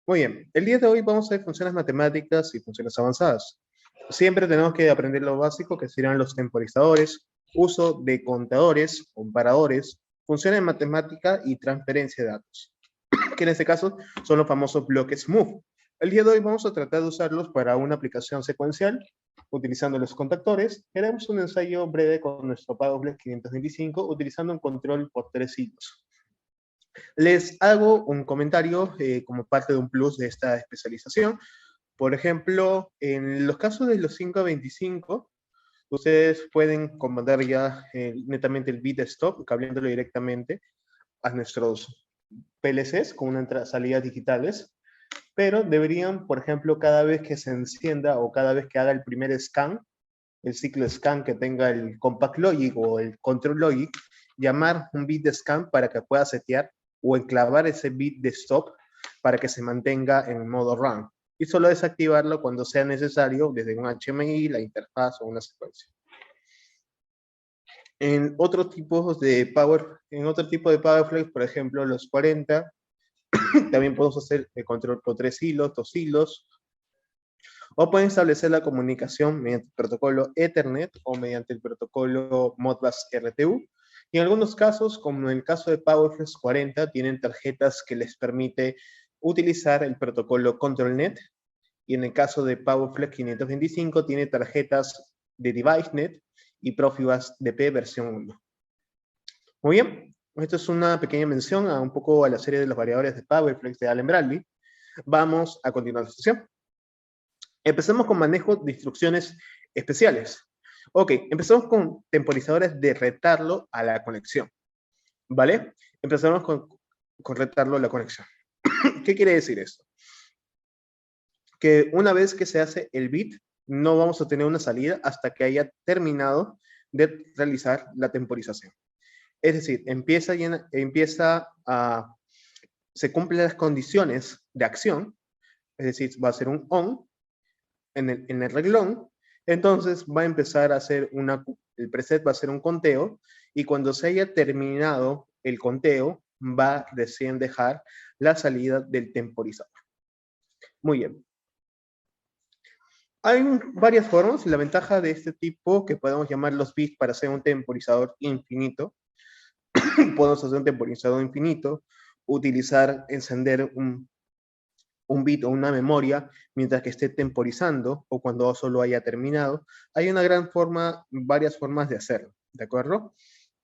Muy bien, el día de hoy vamos a ver funciones matemáticas y funciones avanzadas. Siempre tenemos que aprender lo básico, que serán los temporizadores, uso de contadores, comparadores, funciones de matemática y transferencia de datos, que en este caso son los famosos bloques move. El día de hoy vamos a tratar de usarlos para una aplicación secuencial, utilizando los contactores. Haremos un ensayo breve con nuestro PowerFlex 525, utilizando un control por 3 hilos. Les hago un comentario como parte de un plus de esta especialización. Por ejemplo, en los casos de los 5 a 25, ustedes pueden comandar ya netamente el bit stop, cableándolo directamente a nuestros PLCs con una salidas digitales, pero deberían, por ejemplo, cada vez que se encienda o cada vez que haga el primer scan, el ciclo scan que tenga el compact logic o el control logic, llamar un bit de scan para que pueda setear o enclavar ese bit de stop para que se mantenga en modo run. Y solo desactivarlo cuando sea necesario desde un HMI, la interfaz o una secuencia. En otro tipo de PowerFlex, por ejemplo, los 40, también podemos hacer el control por 3 hilos, 2 hilos, o pueden establecer la comunicación mediante el protocolo Ethernet o mediante el protocolo Modbus RTU. Y en algunos casos, como en el caso de PowerFlex 40, tienen tarjetas que les permite utilizar el protocolo ControlNet. Y en el caso de PowerFlex 525, tiene tarjetas de DeviceNet y Profibus DP versión 1. Muy bien, esto es una pequeña mención a un poco a la serie de los variadores de PowerFlex de Allen Bradley. Vamos a continuar la sesión. Empecemos con manejo de instrucciones especiales. Ok, empezamos con temporizadores de retardo a la conexión. ¿Vale? Empezamos con retardo a la conexión. ¿Qué quiere decir esto? Que una vez que se hace el bit, no vamos a tener una salida hasta que haya terminado de realizar la temporización. Es decir, se cumplen las condiciones de acción, es decir, va a ser un on en el reglón, entonces va a empezar a hacer el preset va a hacer un conteo, y cuando se haya terminado el conteo, va a recién dejar la salida del temporizador. Muy bien. Hay varias formas. La ventaja de este tipo, que podemos llamar los bits para hacer un temporizador infinito, podemos hacer un temporizador infinito, encender un bit o una memoria mientras que esté temporizando o cuando solo haya terminado. Hay varias formas de hacerlo, ¿de acuerdo?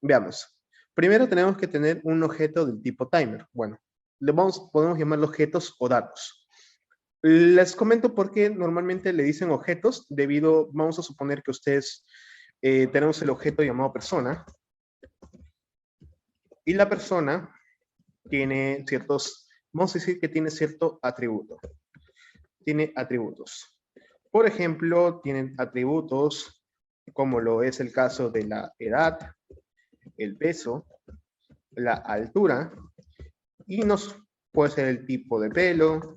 Veamos. Primero tenemos que tener un objeto del tipo timer. Bueno, podemos llamarlo objetos o datos. Les comento por qué normalmente le dicen objetos, vamos a suponer que ustedes tenemos el objeto llamado persona, y la persona tiene vamos a decir que tiene cierto atributo. Tiene atributos. Por ejemplo, tienen atributos como lo es el caso de la edad, el peso, la altura, y puede ser el tipo de pelo,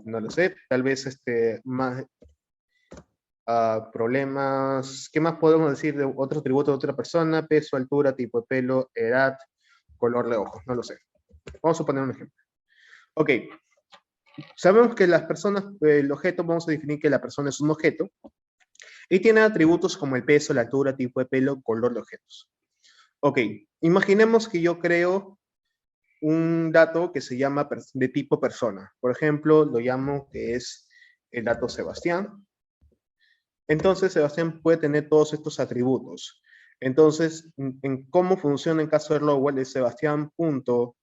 no lo sé, tal vez más problemas. ¿Qué más podemos decir de otro atributo de otra persona? Peso, altura, tipo de pelo, edad, color de ojos, no lo sé. Vamos a poner un ejemplo. Ok, sabemos que las personas, el objeto, vamos a definir que la persona es un objeto y tiene atributos como el peso, la altura, tipo de pelo, color de objetos. Ok, imaginemos que yo creo un dato que se llama de tipo persona. Por ejemplo, lo llamo que es el dato Sebastián. Entonces, Sebastián puede tener todos estos atributos. Entonces, en cómo funciona en caso de Lowell es Sebastián.edad,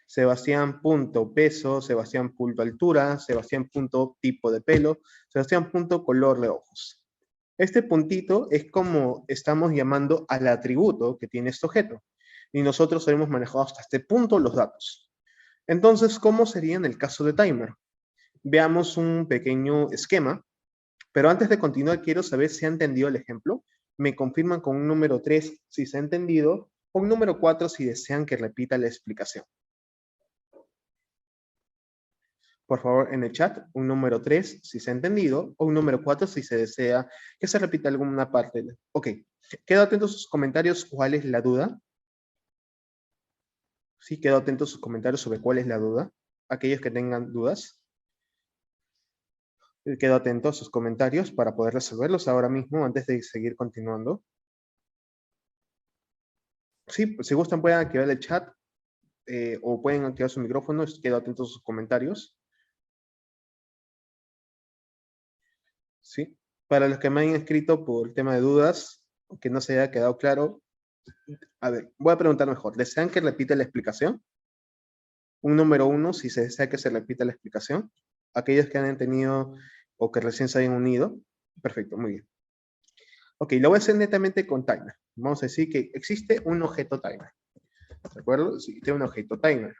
Sebastián.peso, Sebastián.altura, Sebastián.tipo de pelo, Sebastián.color de ojos. Este puntito es como estamos llamando al atributo que tiene este objeto. Y nosotros hemos manejado hasta este punto los datos. Entonces, ¿cómo sería en el caso de timer? Veamos un pequeño esquema, pero antes de continuar quiero saber si ha entendido el ejemplo. Me confirman con un número 3 si se ha entendido, o un número 4 si desean que repita la explicación. Por favor, en el chat, un número 3 si se ha entendido, o un número 4 si se desea que se repita alguna parte. Ok, quedo atento a sus comentarios. ¿Cuál es la duda? Sí, quedo atento a sus comentarios sobre cuál es la duda. Aquellos que tengan dudas, quedo atento a sus comentarios para poder resolverlos ahora mismo antes de seguir continuando. Sí, pues, si gustan pueden activar el chat o pueden activar su micrófono. Quedo atento a sus comentarios. Sí. Para los que me han escrito por el tema de dudas, que no se haya quedado claro, a ver, voy a preguntar mejor. ¿Desean que repita la explicación? Un número 1, si se desea que se repita la explicación. Aquellos que han entendido o que recién se hayan unido. Perfecto, muy bien. Ok, lo voy a hacer netamente con timer. Vamos a decir que existe un objeto timer. ¿De acuerdo? Existe un objeto timer.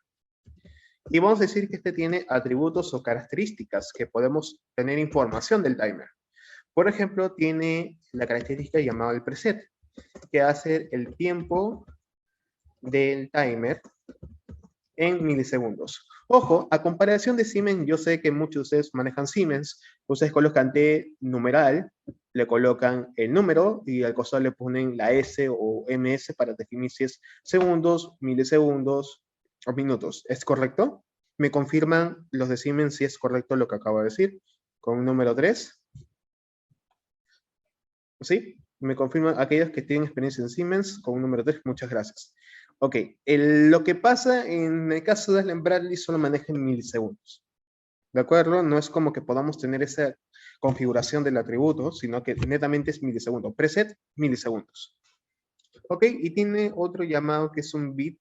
Y vamos a decir que este tiene atributos o características que podemos tener información del timer. Por ejemplo, tiene la característica llamada el preset, que hace el tiempo del timer en milisegundos. Ojo, a comparación de Siemens, yo sé que muchos de ustedes manejan Siemens. Ustedes colocan T numeral, le colocan el número y al costado le ponen la S o MS para definir si es segundos, milisegundos o minutos. ¿Es correcto? ¿Me confirman los de Siemens si es correcto lo que acabo de decir? Con un número 3. ¿Sí? Me confirman aquellos que tienen experiencia en Siemens con un número 3. Muchas gracias. Ok, lo que pasa en el caso de Allen Bradley solo maneja en milisegundos. ¿De acuerdo? No es como que podamos tener esa configuración del atributo, sino que netamente es milisegundos. Preset, milisegundos. Ok, y tiene otro llamado que es un bit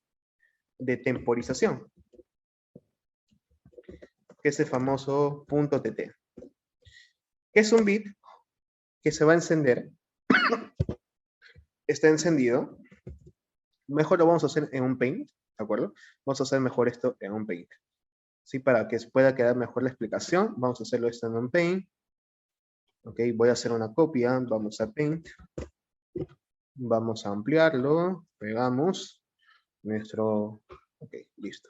de temporización, que es el famoso .tt. Es un bit que se va a encender, está encendido. Mejor lo vamos a hacer en un Paint, ¿de acuerdo? Vamos a hacer mejor esto en un Paint. ¿Sí? Para que pueda quedar mejor la explicación, vamos a hacerlo esto en un Paint. Ok, voy a hacer una copia, vamos a Paint. Vamos a ampliarlo, pegamos nuestro... Ok, listo.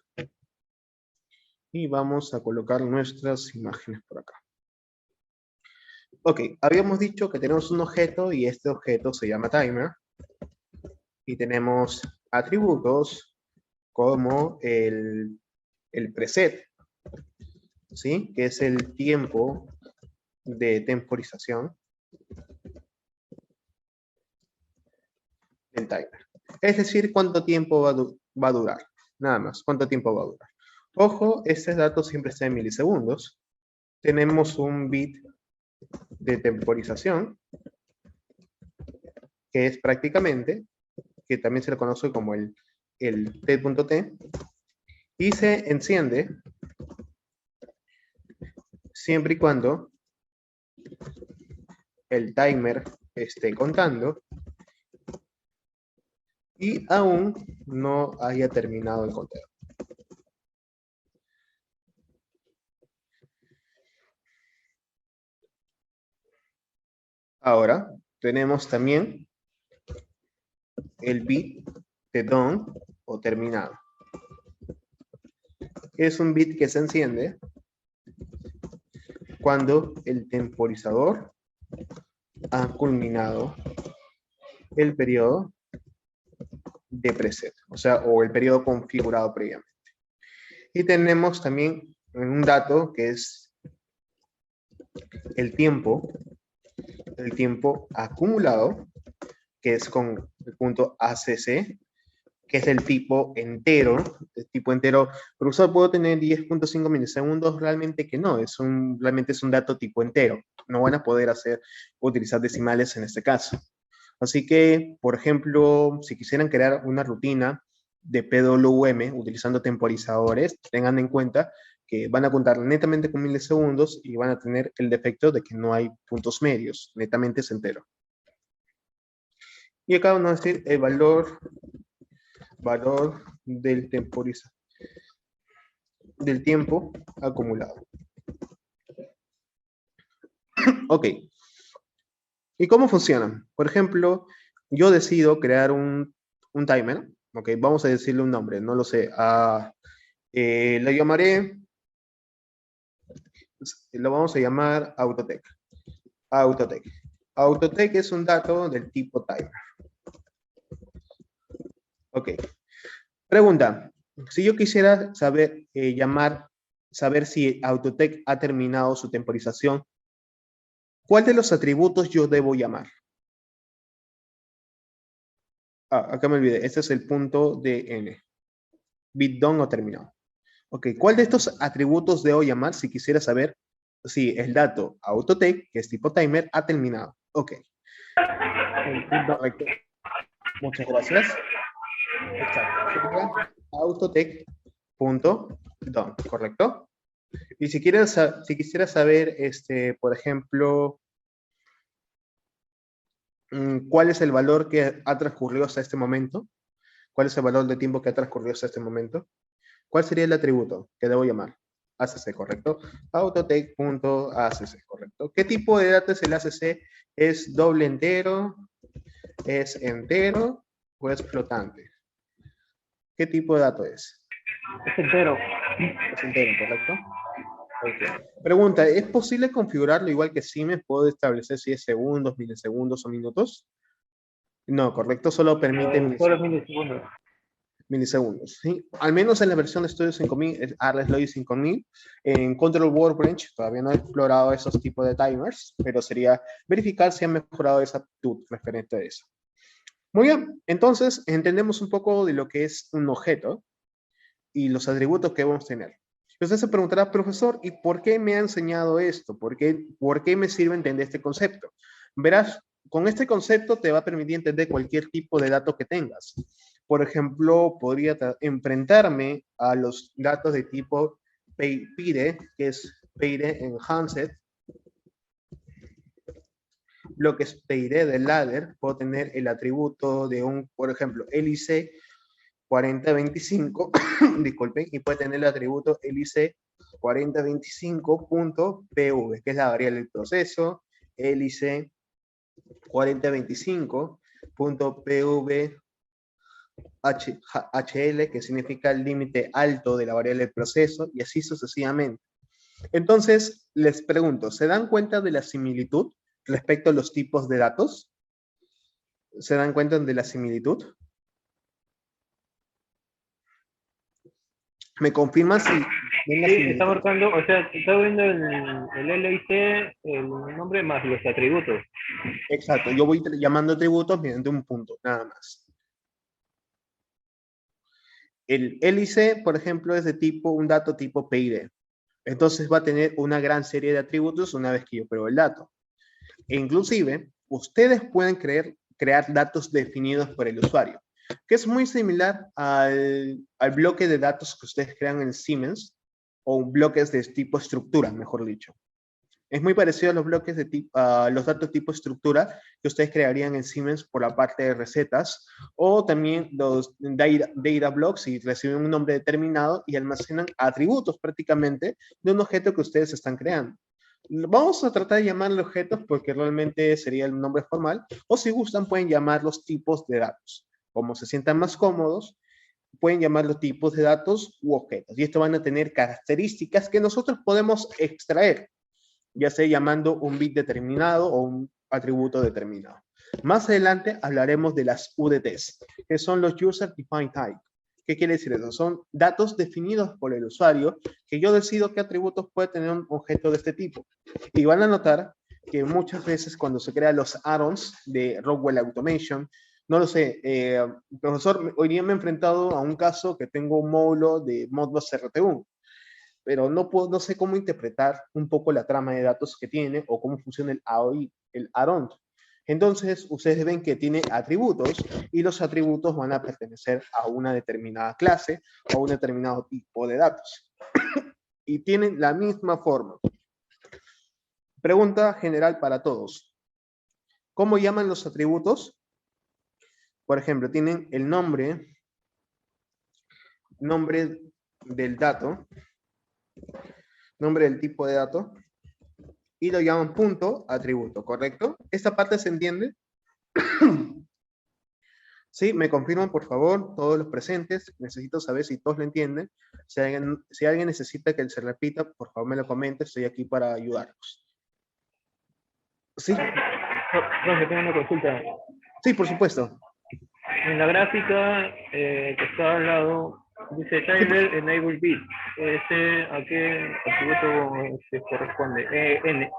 Y vamos a colocar nuestras imágenes por acá. Ok, habíamos dicho que tenemos un objeto y este objeto se llama timer. Y tenemos atributos como el preset, ¿sí? Que es el tiempo de temporización del timer. Es decir, cuánto tiempo va a durar. Nada más, cuánto tiempo va a durar. Ojo, este dato siempre está en milisegundos. Tenemos un bit de temporización, que es prácticamente, que también se le conoce como el t.t, y se enciende siempre y cuando el timer esté contando y aún no haya terminado el conteo. Ahora tenemos también el bit de done o terminado. Es un bit que se enciende cuando el temporizador ha culminado el periodo de preset, o sea, o el periodo configurado previamente. Y tenemos también un dato que es el tiempo acumulado, que es con el punto ACC, que es el tipo entero. El tipo entero, por usar puedo tener 10.5 milisegundos, realmente que no, realmente es un dato tipo entero. No van a poder utilizar decimales en este caso. Así que, por ejemplo, si quisieran crear una rutina de PWM utilizando temporizadores, tengan en cuenta que van a contar netamente con milisegundos y van a tener el defecto de que no hay puntos medios, netamente es entero. Y acá vamos a decir el valor del del tiempo acumulado. Ok. ¿Y cómo funcionan? Por ejemplo, yo decido crear un timer. Ok, vamos a decirle un nombre, no lo sé. Lo llamaré, lo vamos a llamar Autotech. Autotech. Autotech es un dato del tipo timer. Ok. Pregunta. Si yo quisiera saber, saber si Autotech ha terminado su temporización, ¿cuál de los atributos yo debo llamar? Acá me olvidé. Este es el punto de n. Bit done o terminado. Ok, ¿cuál de estos atributos debo llamar si quisiera saber si el dato Autotech, que es tipo timer, ha terminado? Ok. Correcto. Muchas gracias. Exacto. Sería autotech.done, ¿correcto? Y si quisiera saber, por ejemplo, ¿cuál es el valor que ha transcurrido hasta este momento? ¿Cuál es el valor de tiempo que ha transcurrido hasta este momento? ¿Cuál sería el atributo que debo llamar? ACC, ¿correcto? Autotech.acc, ¿correcto? ¿Qué tipo de dato es el ACC? ¿Es doble entero? ¿Es entero? ¿O es flotante? ¿Qué tipo de dato es? Es entero. Es entero, ¿correcto? Okay. Pregunta, ¿es posible configurarlo igual que Siemens? ¿Puedo establecer si es segundos, milisegundos o minutos? No, correcto, solo permite Solo milisegundos. milisegundos, ¿sí? Al menos en la versión de Studio 5000, Atlas Logic 5000, en Control Workbench todavía no he explorado esos tipos de timers, pero sería verificar si han mejorado esa aptitud referente a eso. Muy bien, entonces entendemos un poco de lo que es un objeto y los atributos que vamos a tener. Entonces se preguntará, profesor, ¿y por qué me ha enseñado esto? ¿Por qué me sirve entender este concepto? Verás, con este concepto te va a permitir entender cualquier tipo de dato que tengas. Por ejemplo, podría enfrentarme a los datos de tipo PIDE, que es PIDE Enhanced, bloques PIDE del ladder, puedo tener el atributo de un, por ejemplo, LIC 4025, disculpen, y puede tener el atributo LIC 4025.pv, que es la variable del proceso, LIC 4025.pv HL, que significa el límite alto de la variable del proceso, y así sucesivamente. Entonces, les pregunto, ¿se dan cuenta de la similitud respecto a los tipos de datos? ¿Se dan cuenta de la similitud? ¿Me confirman si ven la Sí, está similitud? marcando, o sea, está viendo el LIC, el nombre más los atributos. Exacto, yo voy llamando atributos mediante un punto, nada más. El LIC, por ejemplo, es de tipo, un dato tipo PID. Entonces va a tener una gran serie de atributos una vez que yo pruebo el dato. E inclusive, ustedes pueden crear datos definidos por el usuario, que es muy similar al bloque de datos que ustedes crean en Siemens, o bloques de tipo estructura, mejor dicho. Es muy parecido a los bloques de tipo, a los datos tipo estructura que ustedes crearían en Siemens por la parte de recetas, o también los data blocks y reciben un nombre determinado y almacenan atributos prácticamente de un objeto que ustedes están creando. Vamos a tratar de llamarle objetos porque realmente sería el nombre formal, o si gustan pueden llamarlos tipos de datos. Como se sientan más cómodos, pueden llamarlos tipos de datos u objetos. Y esto van a tener características que nosotros podemos extraer, ya sea llamando un bit determinado o un atributo determinado. Más adelante hablaremos de las UDTs, que son los User Defined Type. ¿Qué quiere decir eso? Son datos definidos por el usuario que yo decido qué atributos puede tener un objeto de este tipo. Y van a notar que muchas veces cuando se crean los add-ons de Rockwell Automation, no lo sé, profesor, hoy día me he enfrentado a un caso que tengo un módulo de Modbus RT1, pero no sé cómo interpretar un poco la trama de datos que tiene o cómo funciona el AOI, el add-on. Entonces, ustedes ven que tiene atributos y los atributos van a pertenecer a una determinada clase o a un determinado tipo de datos. Y tienen la misma forma. Pregunta general para todos. ¿Cómo llaman los atributos? Por ejemplo, tienen el nombre del dato, nombre del tipo de dato, y lo llaman punto atributo, ¿correcto? ¿Esta parte se entiende? Sí, me confirman, por favor, todos los presentes. Necesito saber si todos lo entienden. Si alguien necesita que se repita, por favor me lo comente. Estoy aquí para ayudarlos. Sí, Profe, tengo una consulta. sí, por supuesto. En la gráfica que está al lado, Dice timer enable bit. ¿A qué atributo se corresponde? N.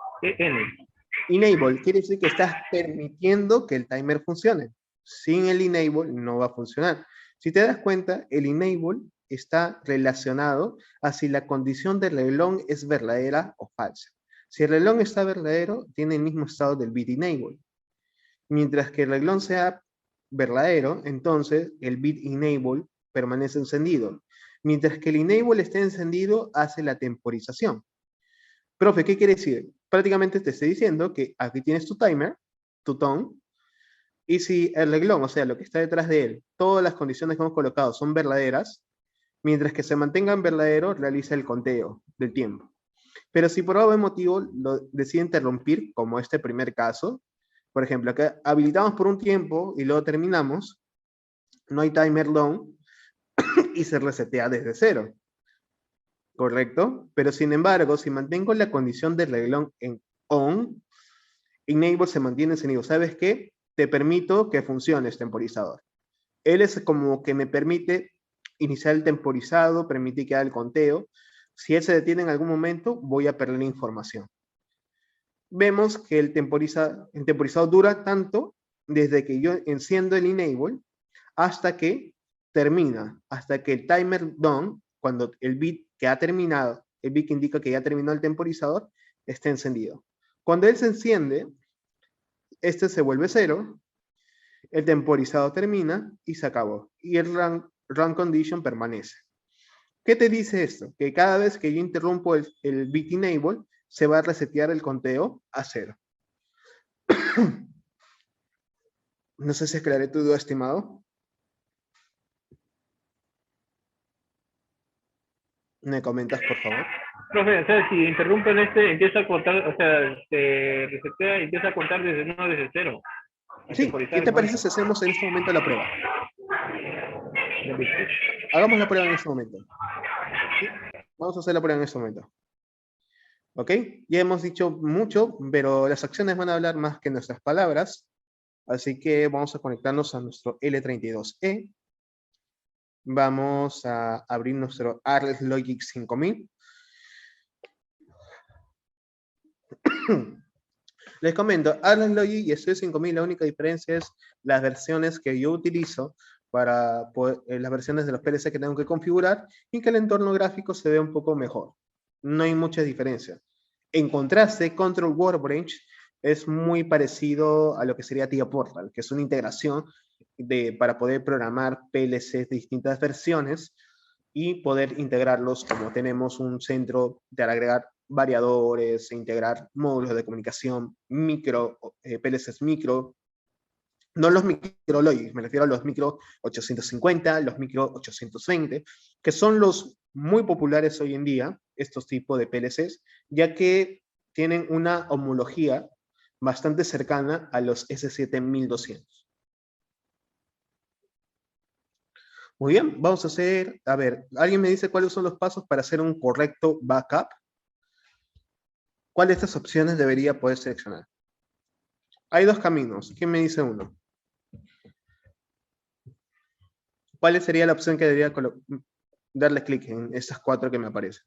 Enable quiere decir que estás permitiendo que el timer funcione. Sin el enable no va a funcionar. Si te das cuenta, el enable está relacionado a si la condición del reloj es verdadera o falsa. Si el reloj está verdadero, tiene el mismo estado del bit enable. Mientras que el reloj sea verdadero, entonces el bit enable permanece encendido. Mientras que el enable esté encendido, hace la temporización. Profe, ¿qué quiere decir? Prácticamente te estoy diciendo que aquí tienes tu timer, tu tone, y si el reglón, o sea, lo que está detrás de él, todas las condiciones que hemos colocado son verdaderas, mientras que se mantengan verdaderos, realiza el conteo del tiempo. Pero si por algún motivo lo decide interrumpir, como este primer caso, por ejemplo, acá habilitamos por un tiempo y luego terminamos, no hay timer down y se resetea desde cero. ¿Correcto? Pero sin embargo, si mantengo la condición del reloj en on, enable se mantiene encendido. ¿Sabes qué? Te permito que funcione este temporizador. Él es como que me permite iniciar el temporizado, permite que haga el conteo. Si él se detiene en algún momento, voy a perder la información. Vemos que el temporizado dura tanto desde que yo enciendo el enable hasta que termina, hasta que el timer done, cuando el bit que ha terminado, el bit que indica que ya terminó el temporizador, esté encendido. Cuando él se enciende, este se vuelve cero, el temporizado termina y se acabó. Y el run condition permanece. ¿Qué te dice esto? Que cada vez que yo interrumpo el bit enable, se va a resetear el conteo a cero. No sé si aclaré tu duda, estimado. ¿Me comentas, por favor? Profe, o sea, si interrumpen empieza a contar, o sea, se resetea y empieza a contar desde cero. Sí, ¿qué te parece si hacemos en este momento la prueba? Hagamos la prueba en este momento. ¿Sí? Vamos a hacer la prueba en este momento. ¿Ok? Ya hemos dicho mucho, pero las acciones van a hablar más que nuestras palabras. Así que vamos a conectarnos a nuestro L32E. Vamos a abrir nuestro Arles Logic 5000. Les comento, Arles Logic y Studio 5000, la única diferencia es las versiones que yo utilizo para las versiones de los PLC que tengo que configurar y que el entorno gráfico se vea un poco mejor. No hay mucha diferencia. En contraste, Control Workbench es muy parecido a lo que sería TIA Portal, que es una integración para poder programar PLCs de distintas versiones y poder integrarlos como tenemos un centro de agregar variadores, integrar módulos de comunicación, PLCs micro, no los micrologics, me refiero a los micro 850, los micro 820, que son los muy populares hoy en día, estos tipos de PLCs, ya que tienen una homología bastante cercana a los S7-1200. Muy bien, vamos a hacer, a ver, ¿alguien me dice cuáles son los pasos para hacer un correcto backup? ¿Cuál de estas opciones debería poder seleccionar? Hay dos caminos, ¿quién me dice uno? ¿Cuál sería la opción que debería darle clic en estas cuatro que me aparecen?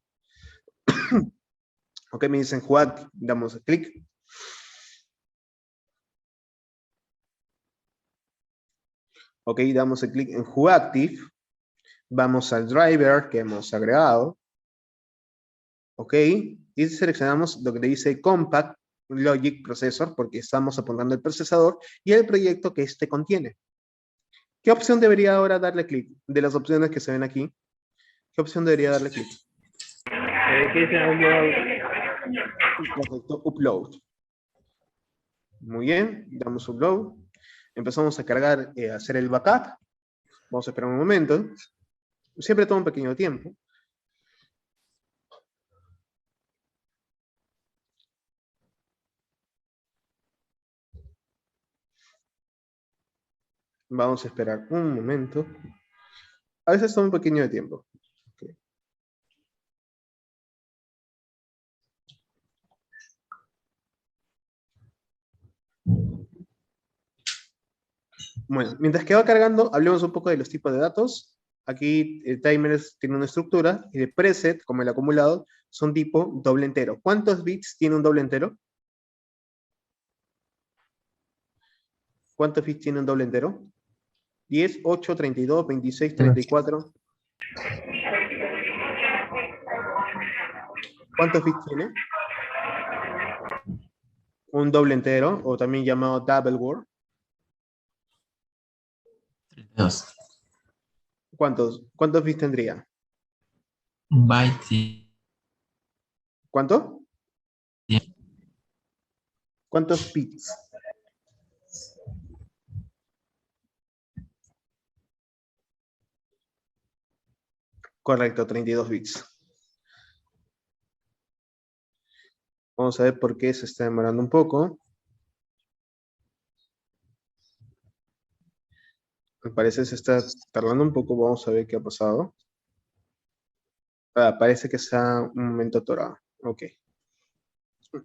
Ok, me dicen jugar, damos clic. Ok, damos el clic en Active. Vamos al driver que hemos agregado. Ok, y seleccionamos lo que le dice Compact Logic Processor, porque estamos apuntando el procesador y el proyecto que este contiene. ¿Qué opción debería ahora darle clic? De las opciones que se ven aquí, ¿qué opción debería darle clic? ¿Qué dice upload? Correcto, upload. Muy bien, damos upload. Empezamos a cargar, a hacer el backup. Vamos a esperar un momento. Siempre toma un pequeño tiempo. Vamos a esperar un momento. A veces toma un pequeño tiempo. Okay. Bueno, mientras que va cargando, hablemos un poco de los tipos de datos. Aquí el timer tiene una estructura y de preset, como el acumulado, son tipo doble entero. ¿Cuántos bits tiene un doble entero? ¿Cuántos bits tiene un doble entero? 10, 8, 32, 26, 34. ¿Cuántos bits tiene? Un doble entero, o también llamado double word. 32. ¿Cuántos bits tendría? Un byte. ¿Cuánto? ¿Cuántos bits? Correcto, 32 bits. Vamos a ver por qué se está demorando un poco. Me parece que se está tardando un poco. Vamos a ver qué ha pasado. Parece que está un momento atorado. Ok.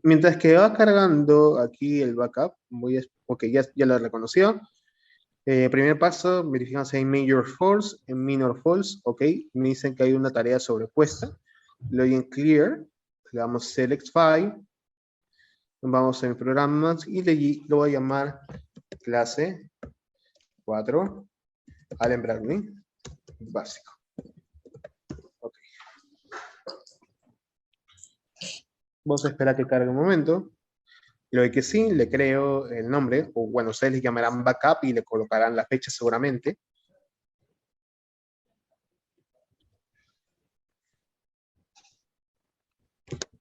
Mientras que va cargando aquí el backup, ok, ya lo reconoció. Primer paso, verificamos si hay major false, en minor false, ok. Me dicen que hay una tarea sobrepuesta. Le doy en clear, le damos select file, vamos en programas y lo voy a llamar clase 4, Allen Bradley, básico. Ok. Vamos a esperar que cargue un momento. Lo de que sí, le creo el nombre, o bueno, ustedes le llamarán backup y le colocarán la fecha seguramente.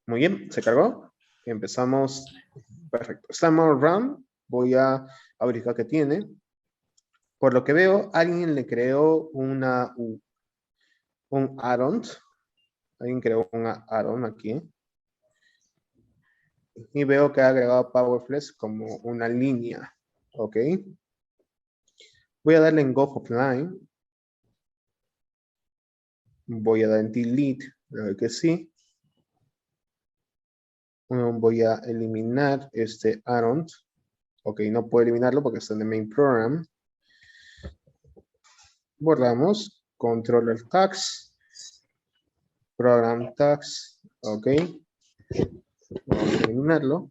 Muy bien, ¿se cargó? Empezamos. Perfecto. Estamos run. Voy a verificar qué tiene. Por lo que veo, alguien le creó un add-on. Alguien creó un add-on aquí. Y veo que ha agregado PowerFlex como una línea. Ok. Voy a darle en Go Offline. Voy a dar en Delete. Creo que sí. Voy a eliminar este add-on. Ok, no puedo eliminarlo porque está en el main program. Borramos. Controller tags. Program tags. Ok. Vamos a eliminarlo.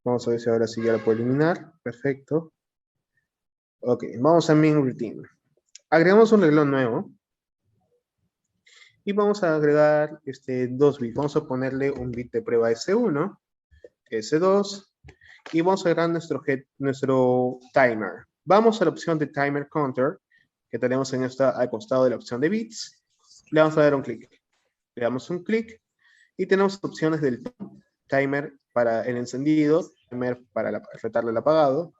Vamos a ver si ahora sí ya lo puedo eliminar. Perfecto. Ok, vamos a main routine. Agregamos un renglón nuevo. Y vamos a agregar dos bits. Vamos a ponerle un bit de prueba S1, S2. Y vamos a agregar nuestro timer. Vamos a la opción de timer counter que tenemos al costado de la opción de bits. Le vamos a dar un clic. Le damos un clic y tenemos opciones del timer para el encendido, timer para retarle el apagado,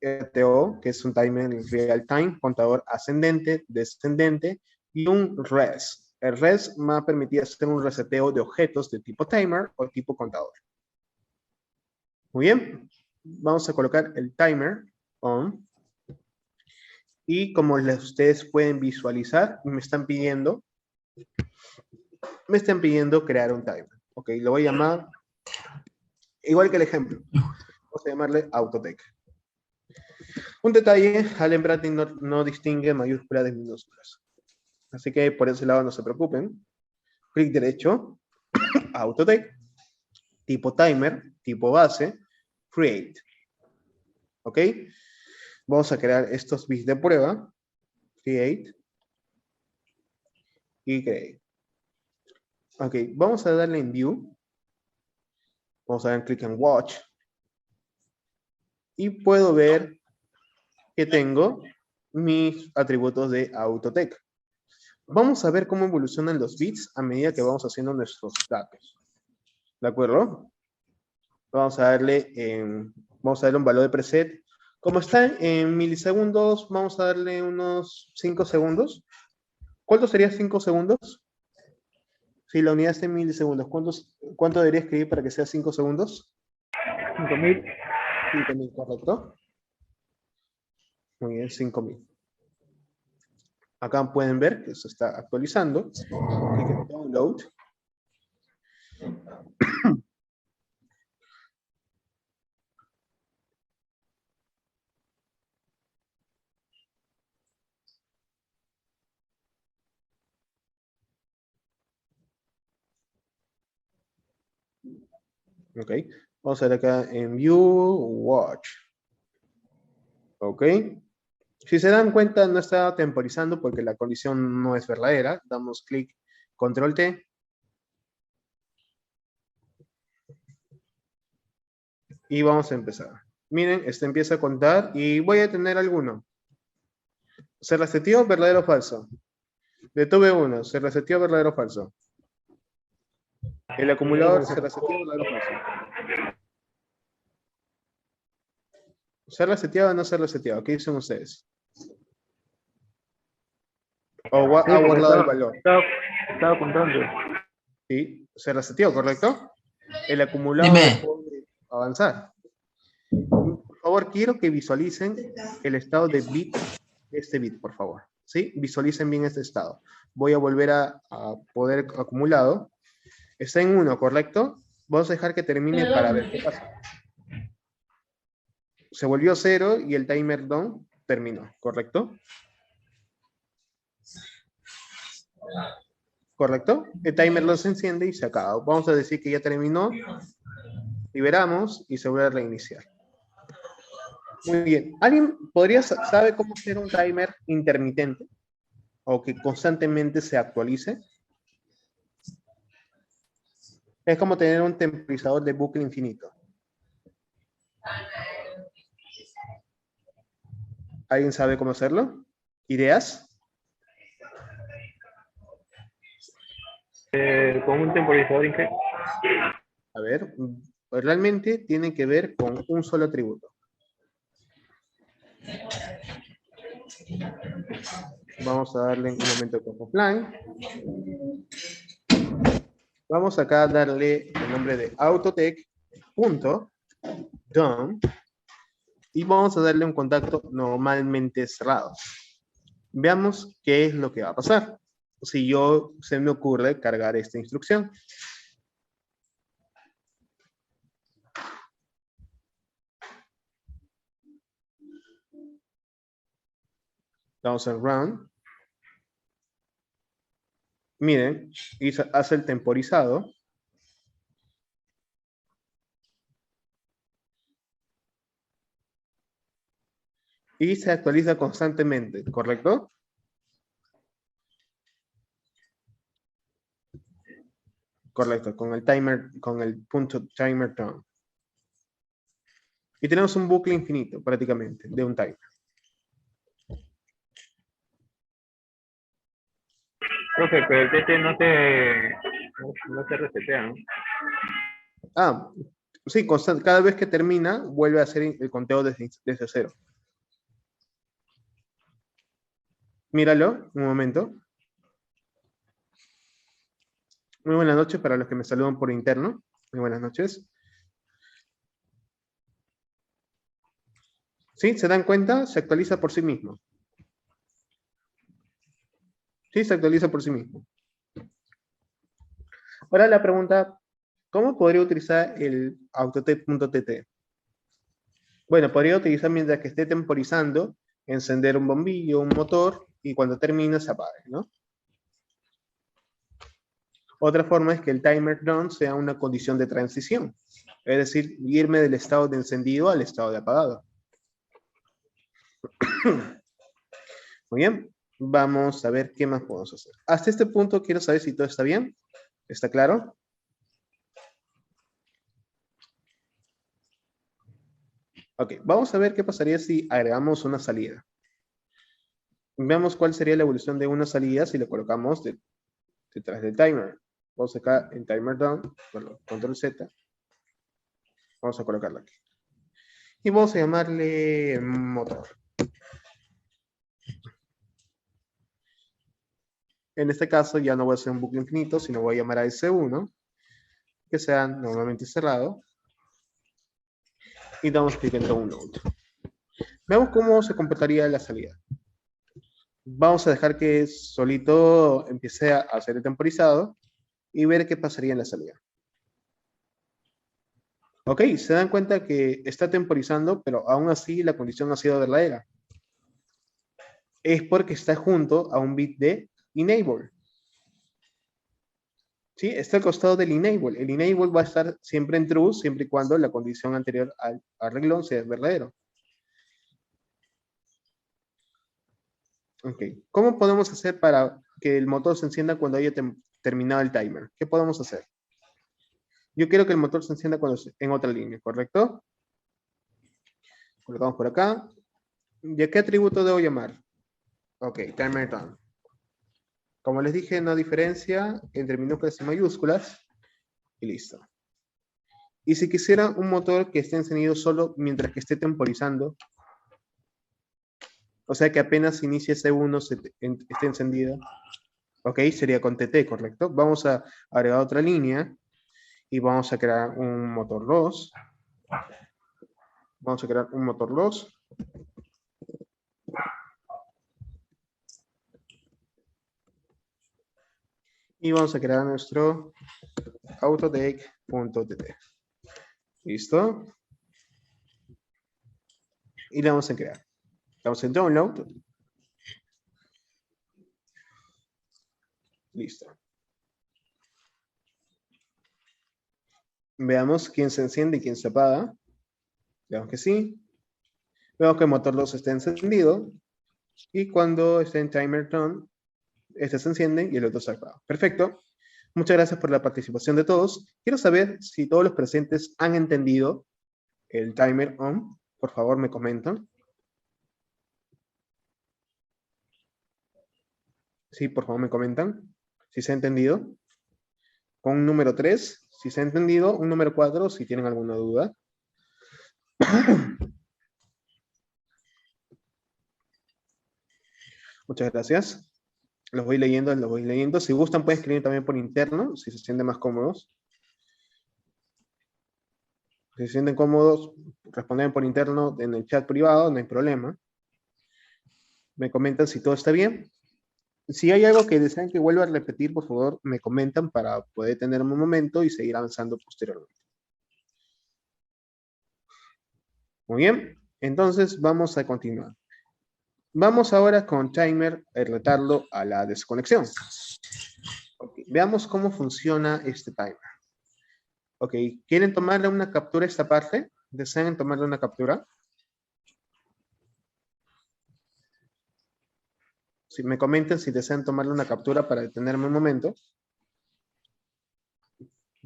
RTO, que es un timer real time, contador ascendente, descendente, y un res. El res me va a permitir hacer un reseteo de objetos de tipo timer o tipo contador. Muy bien, vamos a colocar el timer on. Y como ustedes pueden visualizar, me están pidiendo crear un timer. Ok, lo voy a llamar, igual que el ejemplo, vamos a llamarle Autotech. Un detalle, Allen Bradley no distingue mayúsculas de minúsculas. Así que por ese lado no se preocupen. Clic derecho, Autotech, tipo timer, tipo base, create. ¿Ok? Vamos a crear estos bits de prueba, create y create. Ok, vamos a darle en view. Vamos a dar clic en watch. Y puedo ver que tengo mis atributos de Autotech. Vamos a ver cómo evolucionan los bits a medida que vamos haciendo nuestros datos. ¿De acuerdo? Vamos a darle un valor de preset. Como está en milisegundos, vamos a darle unos 5 segundos. ¿Cuánto sería 5 segundos? Si la unidad está en milisegundos, ¿cuánto debería escribir para que sea 5 segundos? 5000. 5000, correcto. Muy bien, 5000. Acá pueden ver que se está actualizando. Clic en download. Ok. Vamos a ver acá en View, Watch. Ok. Si se dan cuenta, no está temporizando porque la condición no es verdadera. Damos clic, control T. Y vamos a empezar. Miren, este empieza a contar y voy a tener alguno. ¿Se reseteó, verdadero o falso? Detuve uno. ¿Se reseteó, verdadero o falso? El acumulador se reseteó, verdadero o falso. ¿Se ha reseteado o no se ha reseteado? ¿Qué dicen ustedes? ¿O ha Sí, porque guardado el valor? estaba contando. Sí, se reseteó, ¿correcto? El acumulado Dime. dejó de avanzar. Por favor, quiero que visualicen el estado de bit, este bit, por favor. ¿Sí? Visualicen bien este estado. Voy a volver a poder acumulado. Está en 1, ¿correcto? Vamos a dejar que termine para ver qué pasa. Se volvió 0 y el timer down terminó, ¿correcto? ¿Correcto? El timer down se enciende y se acaba. Vamos a decir que ya terminó. Liberamos y se vuelve a reiniciar. Muy bien. ¿Alguien sabe cómo hacer un timer intermitente? O que constantemente se actualice. Es como tener un temporizador de bucle infinito. ¿Alguien sabe cómo hacerlo? ¿Ideas? Con un temporizador A ver, realmente tiene que ver con un solo atributo. Vamos a darle en un momento con offline. Vamos acá a darle el nombre de autotech.done y vamos a darle un contacto normalmente cerrado. Veamos qué es lo que va a pasar si se me ocurre cargar esta instrucción. Vamos en run. Miren, hace el temporizado. Y se actualiza constantemente, ¿correcto? Correcto, con el timer, con el punto timer down. Y tenemos un bucle infinito, prácticamente, de un timer. Profe, pero el TT no se resetea, ¿no? Ah, sí, cada vez que termina, vuelve a hacer el conteo desde cero. Míralo, un momento. Muy buenas noches para los que me saludan por interno. Muy buenas noches. ¿Sí? ¿Se dan cuenta? Se actualiza por sí mismo. Sí, se actualiza por sí mismo. Ahora la pregunta, ¿cómo podría utilizar el autotech.tt? Bueno, podría utilizar mientras que esté temporizando, encender un bombillo, un motor, y cuando termine se apague, ¿no? Otra forma es que el timer down sea una condición de transición, es decir, irme del estado de encendido al estado de apagado. Muy bien, vamos a ver qué más podemos hacer. Hasta este punto quiero saber si todo está bien. ¿Está claro? Ok, vamos a ver qué pasaría si agregamos una salida. Veamos cuál sería la evolución de una salida si le colocamos detrás del timer. Vamos acá en timer down, bueno, control Z. Vamos a colocarlo aquí. Y vamos a llamarle motor. En este caso ya no voy a hacer un bucle infinito, sino voy a llamar a S1, que sea normalmente cerrado. Y damos clic en download. Veamos cómo se comportaría la salida. Vamos a dejar que solito empiece a hacer el temporizado y ver qué pasaría en la salida. Ok, se dan cuenta que está temporizando, pero aún así la condición ha sido verdadera. Es porque está junto a un bit de enable. ¿Sí? Está al costado del enable. El enable va a estar siempre en true, siempre y cuando la condición anterior al renglón sea verdadero. Ok. ¿Cómo podemos hacer para que el motor se encienda cuando haya terminado el timer? ¿Qué podemos hacer? Yo quiero que el motor se encienda cuando en otra línea, ¿correcto? Colocamos por acá. ¿Y a qué atributo debo llamar? Ok, timer done. Como les dije, no diferencia entre minúsculas y mayúsculas. Y listo. Y si quisiera un motor que esté encendido solo mientras que esté temporizando, o sea que apenas inicie C1 esté encendido, ok, sería con TT, ¿correcto? Vamos a agregar otra línea y vamos a crear un motor 2. Vamos a crear un motor 2. Y vamos a crear nuestro autodeck.tt. ¿Listo? Y le vamos a crear. Vamos en download. Listo. Veamos quién se enciende y quién se apaga. Veamos que sí. Vemos que el motor 2 está encendido. Y cuando esté en timer turn, este se enciende y el otro se apaga. Perfecto. Muchas gracias por la participación de todos. Quiero saber si todos los presentes han entendido el timer on. Por favor, me comentan. Sí, por favor, me comentan. Si se ha entendido. Con un número 3, si se ha entendido. Un número 4, si tienen alguna duda. Muchas gracias. Los voy leyendo, los voy leyendo. Si gustan, pueden escribir también por interno, si se sienten más cómodos. Si se sienten cómodos, responden por interno en el chat privado, no hay problema. Me comentan si todo está bien. Si hay algo que desean que vuelva a repetir, por favor, me comentan para poder tener un momento y seguir avanzando posteriormente. Muy bien, entonces vamos a continuar. Vamos ahora con timer, el retardo a la desconexión. Okay, veamos cómo funciona este timer. Ok, ¿quieren tomarle una captura a esta parte? ¿Desean tomarle una captura? Si me comenten si desean tomarle una captura para detenerme un momento.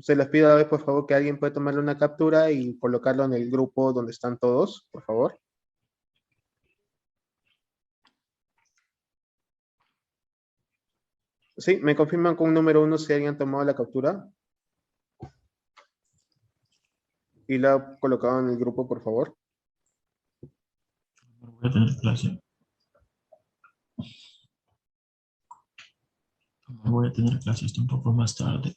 Se les pido a ver, por favor, que alguien pueda tomarle una captura y colocarlo en el grupo donde están todos, por favor. Sí, me confirman con un número 1 si alguien ha tomado la captura. Y la ha colocado en el grupo, por favor. Voy a tener clase. Voy a tener clase hasta un poco más tarde.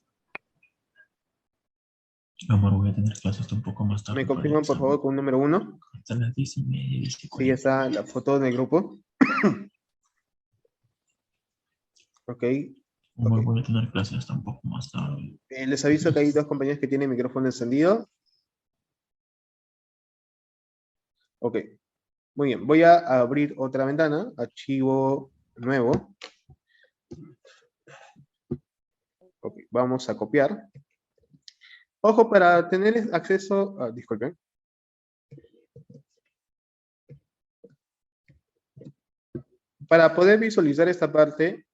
Amor, voy a tener clase hasta un poco más tarde Me para el confirman, por favor, examen. con un número 1. Hasta las 10:30, Sí, ya 10:40. está la foto en el grupo. Ok. Amor, voy a tener clase hasta un poco más tarde. Les aviso que hay 2 compañeros que tienen micrófono encendido. Ok. Muy bien. Voy a abrir otra ventana. Archivo nuevo. Ok. Vamos a copiar. Ojo, para tener acceso... disculpen. Para poder visualizar esta parte,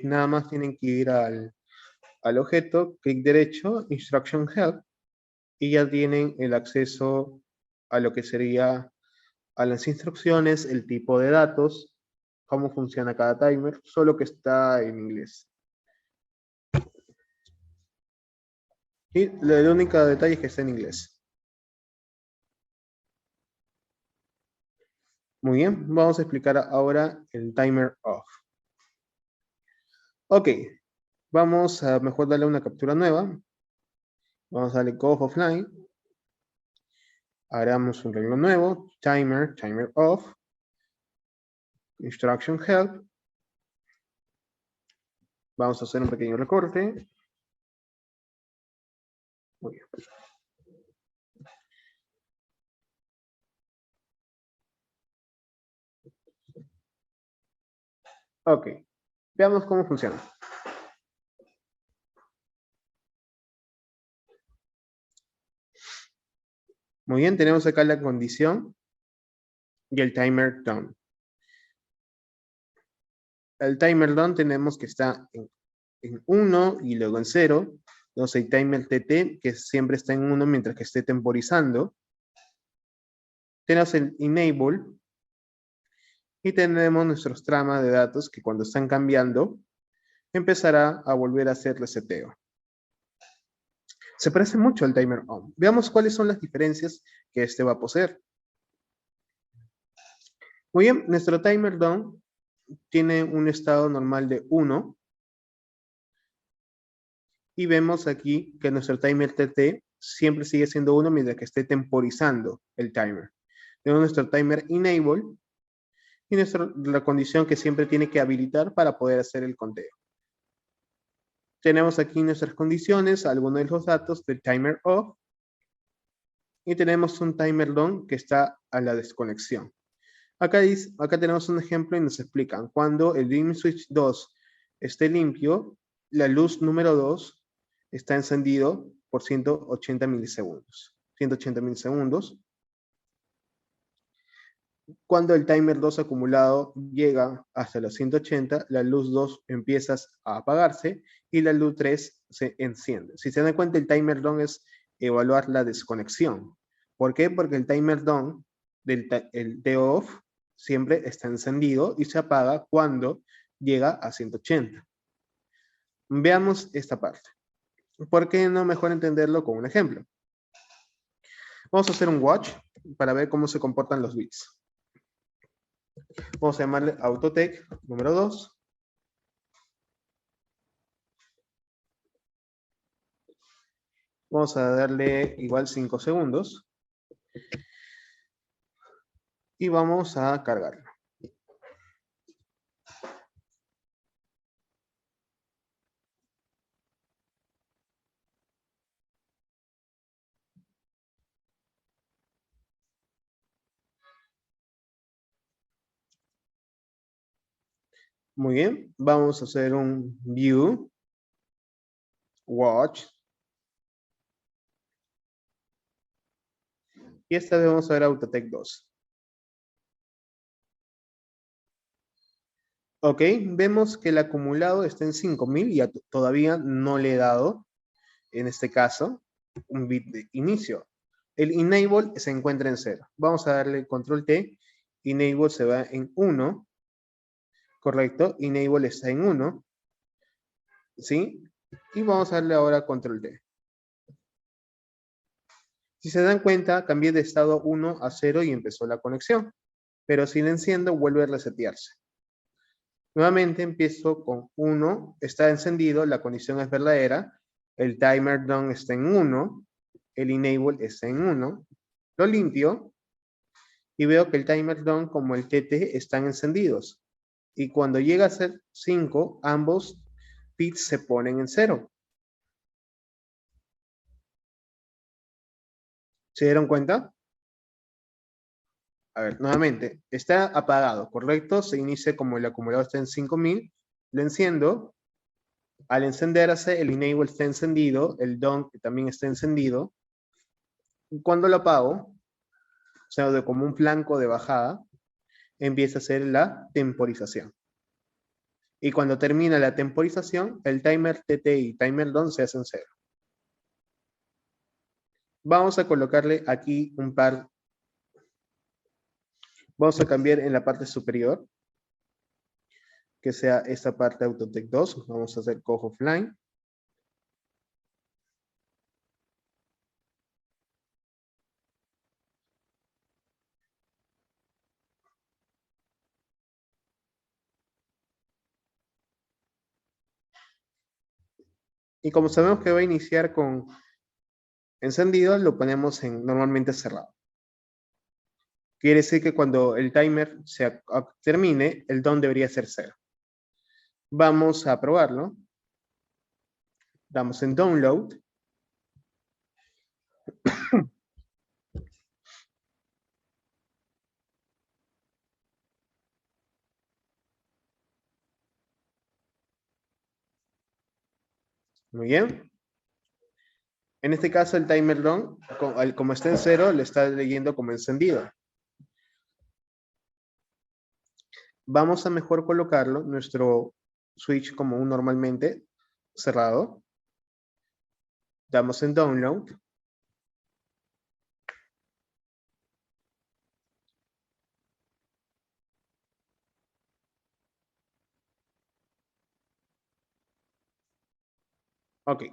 nada más tienen que ir al objeto, clic derecho, Instruction Help, y ya tienen el acceso a lo que sería a las instrucciones, el tipo de datos, cómo funciona cada timer, solo que está en inglés. Y el único detalle es que está en inglés. Muy bien, vamos a explicar ahora el timer off. Ok, vamos a mejor darle una captura nueva. Vamos a darle go offline. Agregamos un renglón nuevo, timer, timer off, instruction help. Vamos a hacer un pequeño recorte. Muy bien. Ok, veamos cómo funciona. Muy bien, tenemos acá la condición y el timer done. El timer done tenemos que está en 1 y luego en 0. Entonces el timer TT que siempre está en 1 mientras que esté temporizando. Tenemos el enable y tenemos nuestros tramas de datos que cuando están cambiando empezará a volver a hacer reseteo. Se parece mucho al timer on. Veamos cuáles son las diferencias que este va a poseer. Muy bien, nuestro timer down tiene un estado normal de 1 y vemos aquí que nuestro timer TT siempre sigue siendo 1 mientras que esté temporizando el timer. Tenemos nuestro timer enable y la condición que siempre tiene que habilitar para poder hacer el conteo. Tenemos aquí nuestras condiciones, algunos de los datos del timer off y tenemos un timer down que está a la desconexión. Acá tenemos un ejemplo y nos explican. Cuando el dim switch 2 esté limpio, la luz número 2 está encendido por 180 milisegundos. 180 milisegundos. Cuando el timer 2 acumulado llega hasta los 180, la luz 2 empieza a apagarse y la luz 3 se enciende. Si se dan cuenta, el timer down es evaluar la desconexión. ¿Por qué? Porque el timer down del off siempre está encendido y se apaga cuando llega a 180. Veamos esta parte. ¿Por qué no mejor entenderlo con un ejemplo? Vamos a hacer un watch para ver cómo se comportan los bits. Vamos a llamarle Autotech número 2. Vamos a darle igual 5 segundos. Y vamos a cargarlo. Muy bien, vamos a hacer un view, watch. Y esta vez vamos a ver Autotech 2. Ok, vemos que el acumulado está en 5000 y todavía no le he dado, en este caso, un bit de inicio. El enable se encuentra en 0. Vamos a darle control T. Enable se va en 1. Correcto, enable está en 1. ¿Sí? Y vamos a darle ahora control T. Si se dan cuenta, cambié de estado 1 a 0 y empezó la conexión. Pero si le enciendo, vuelve a resetearse. Nuevamente empiezo con 1, está encendido, la condición es verdadera, el timer down está en 1, el enable está en 1, lo limpio y veo que el timer down como el TT están encendidos. Y cuando llega a ser 5, ambos bits se ponen en 0. ¿Se dieron cuenta? A ver, nuevamente, está apagado, ¿correcto? Se inicia como el acumulador está en 5000, lo enciendo. Al encenderse, el enable está encendido, el down también está encendido. Cuando lo apago, o sea, como un flanco de bajada, empieza a hacer la temporización. Y cuando termina la temporización, el timer TT y timer down se hacen 0. Vamos a colocarle aquí un par. Vamos a cambiar en la parte superior, que sea esta parte Autotech 2. Vamos a hacer cojo offline. Y como sabemos que va a iniciar con encendido, lo ponemos en normalmente cerrado. Quiere decir que cuando el timer termine, el down debería ser 0. Vamos a probarlo. Damos en download. Muy bien. En este caso, el timer long, como está en 0, le está leyendo como encendido. Vamos a mejor colocarlo, nuestro switch como un normalmente cerrado. Damos en download. Ok.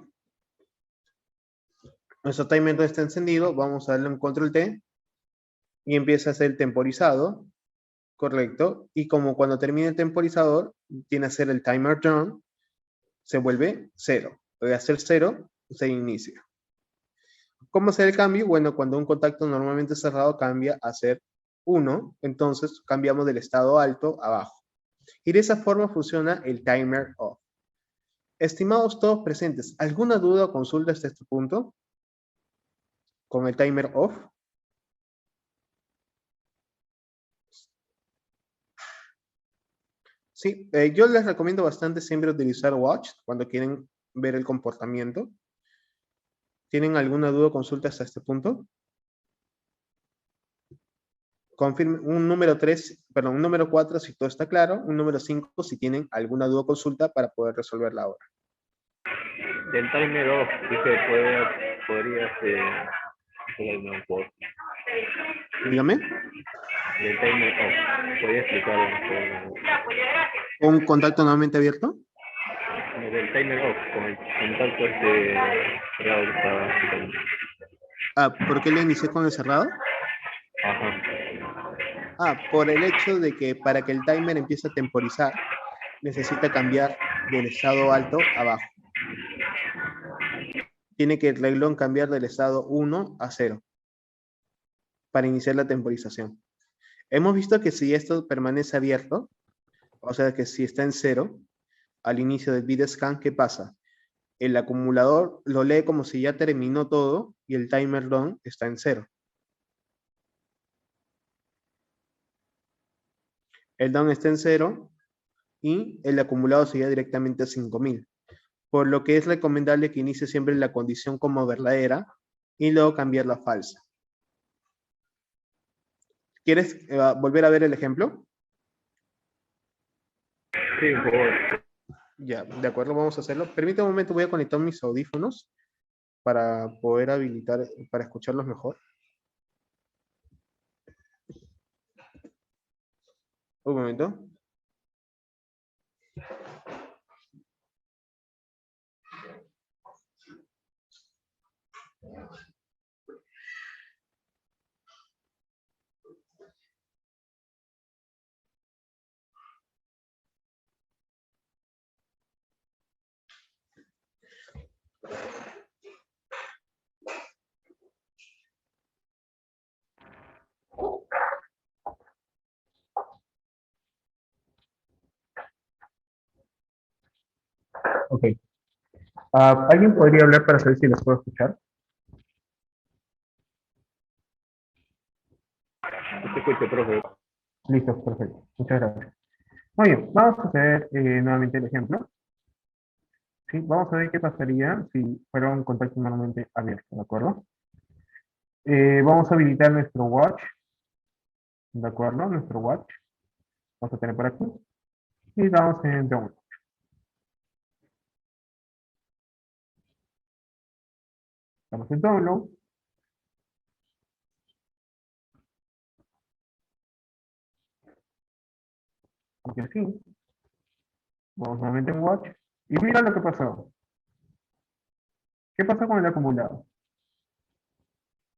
Nuestro timer no está encendido. Vamos a darle un control T. Y empieza a ser temporizado. Correcto. Y como cuando termine el temporizador, tiene que ser el timer turn, se vuelve 0. Voy a hacer 0, se inicia. ¿Cómo hacer el cambio? Bueno, cuando un contacto normalmente cerrado cambia a ser 1, entonces cambiamos del estado alto a bajo. Y de esa forma funciona el timer off. Estimados todos presentes, ¿alguna duda o consulta hasta este punto con el timer off? Sí, yo les recomiendo bastante siempre utilizar watch cuando quieren ver el comportamiento. ¿Tienen alguna duda o consulta hasta este punto? Confirme un número 3, perdón, un número 4 si todo está claro, un número 5 si tienen alguna duda o consulta para poder resolverla ahora. Del timer off, dice, podrías explicarme un poco. Dígame. Del timer off, ¿podría explicarme un poco? ¿Un contacto nuevamente abierto? Del timer off, con el contacto cerrado que estaba explicando. ¿Por qué lo inicié con el cerrado? Ajá. Por el hecho de que para que el timer empiece a temporizar, necesita cambiar del estado alto a bajo. Tiene que el reloj cambiar del estado 1 a 0 para iniciar la temporización. Hemos visto que si esto permanece abierto, o sea que si está en 0, al inicio del bit scan, ¿qué pasa? El acumulador lo lee como si ya terminó todo y el timer down está en 0. El down está en 0 y el acumulado sería directamente a 5000. Por lo que es recomendable que inicie siempre la condición como verdadera y luego cambiarla a falsa. ¿Quieres volver a ver el ejemplo? Sí, por favor. Ya, de acuerdo, vamos a hacerlo. Permítame un momento, voy a conectar mis audífonos para poder habilitar, para escucharlos mejor. Un momento. Ok. ¿Alguien podría hablar para saber si los puedo escuchar? No te escucho, profe. Listo, perfecto. Muchas gracias. Muy bien, vamos a hacer nuevamente el ejemplo. ¿Sí? Vamos a ver qué pasaría si fuera un contacto normalmente abierto, ¿de acuerdo? Vamos a habilitar nuestro watch, ¿de acuerdo? Nuestro watch. Vamos a tener por aquí. Y damos en download. Damos en download. Aunque sí. Vamos nuevamente en watch. Y mira lo que pasó. ¿Qué pasó con el acumulado?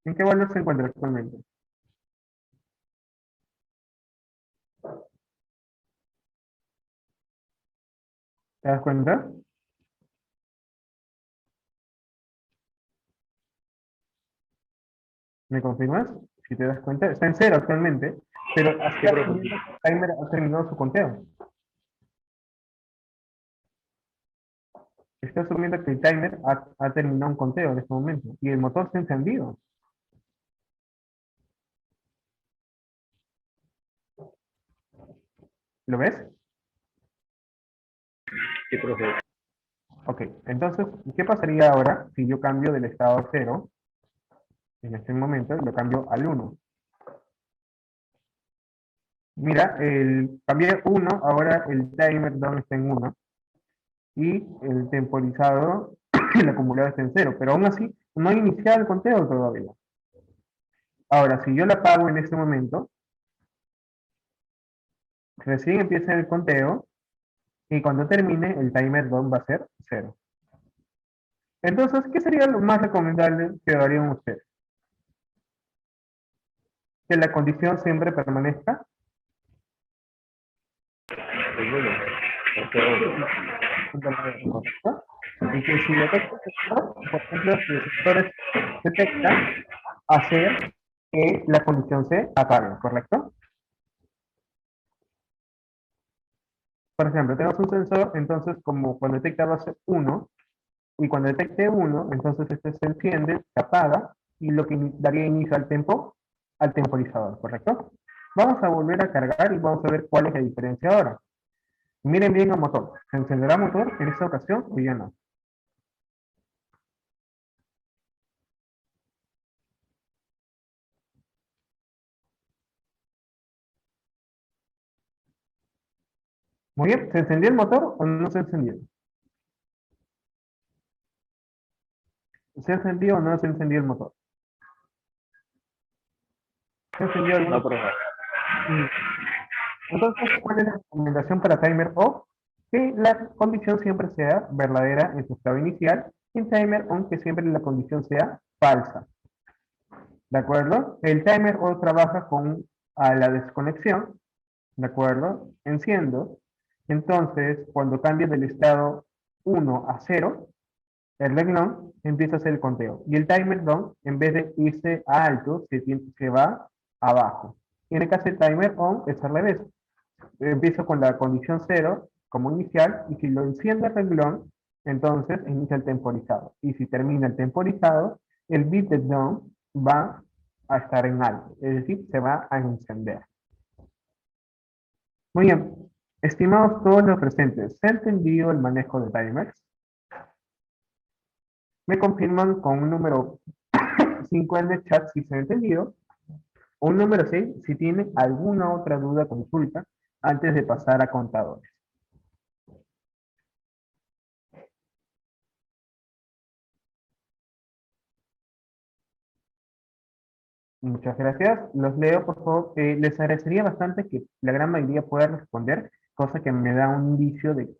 ¿En qué valor se encuentra actualmente? ¿Te das cuenta? ¿Me confirmas? Si te das cuenta, está en 0 actualmente, pero Sí, hasta profe. el timer ha terminado su conteo. Está asumiendo que el timer ha terminado un conteo en este momento y el motor está encendido. ¿Lo ves? Sí, profe. Ok, entonces, ¿qué pasaría ahora si yo cambio del estado 0, en este momento, y lo cambio al 1? Mira, cambié 1, ahora el timer down está en 1, y el temporizado, el acumulado está en 0, pero aún así no ha iniciado el conteo todavía. Ahora, si yo la apago en este momento, recién empieza el conteo, y cuando termine, el timer down va a ser 0. Entonces, ¿qué sería lo más recomendable que harían ustedes? Que la condición siempre permanezca. Seguro. ¿Correcto? Y que si detecta el sensor, por ejemplo, si el sensor detecta hacer que la condición se apague, ¿correcto? Por ejemplo, tenemos un sensor, entonces como cuando detecta base 1, y cuando detecte 1, entonces este se enciende, se apaga, y lo que daría inicio al temporizador, ¿correcto? Vamos a volver a cargar y vamos a ver cuál es la diferencia ahora. Miren bien el motor. ¿Se encenderá el motor en esta ocasión o ya no? Muy bien, ¿se encendió el motor o no se encendió? ¿Se encendió o no se encendió el motor? ¿Se encendió el No, motor? profe. Entonces, ¿cuál es la recomendación para timer off? Que la condición siempre sea verdadera en su estado inicial, y en timer on que siempre la condición sea falsa. ¿De acuerdo? El timer off trabaja con a la desconexión, ¿de acuerdo? Enciendo. Entonces, cuando cambie del estado 1 a 0, el renglón empieza a hacer el conteo. Y el timer down, en vez de irse a alto, se va abajo. Y en el caso del timer on, es al revés. Empiezo con la condición 0 como inicial, y si lo enciende el renglón, entonces inicia el temporizado. Y si termina el temporizado, el bit de down va a estar en alto, es decir, se va a encender. Muy bien, estimados todos los presentes, ¿se ha entendido el manejo de timers? Me confirman con un número 5 en el chat si se ha entendido, o un número 6 si tienen alguna otra duda, consulta, antes de pasar a contadores. Muchas gracias. Los leo, por favor. Les agradecería bastante que la gran mayoría pueda responder, cosa que me da un indicio de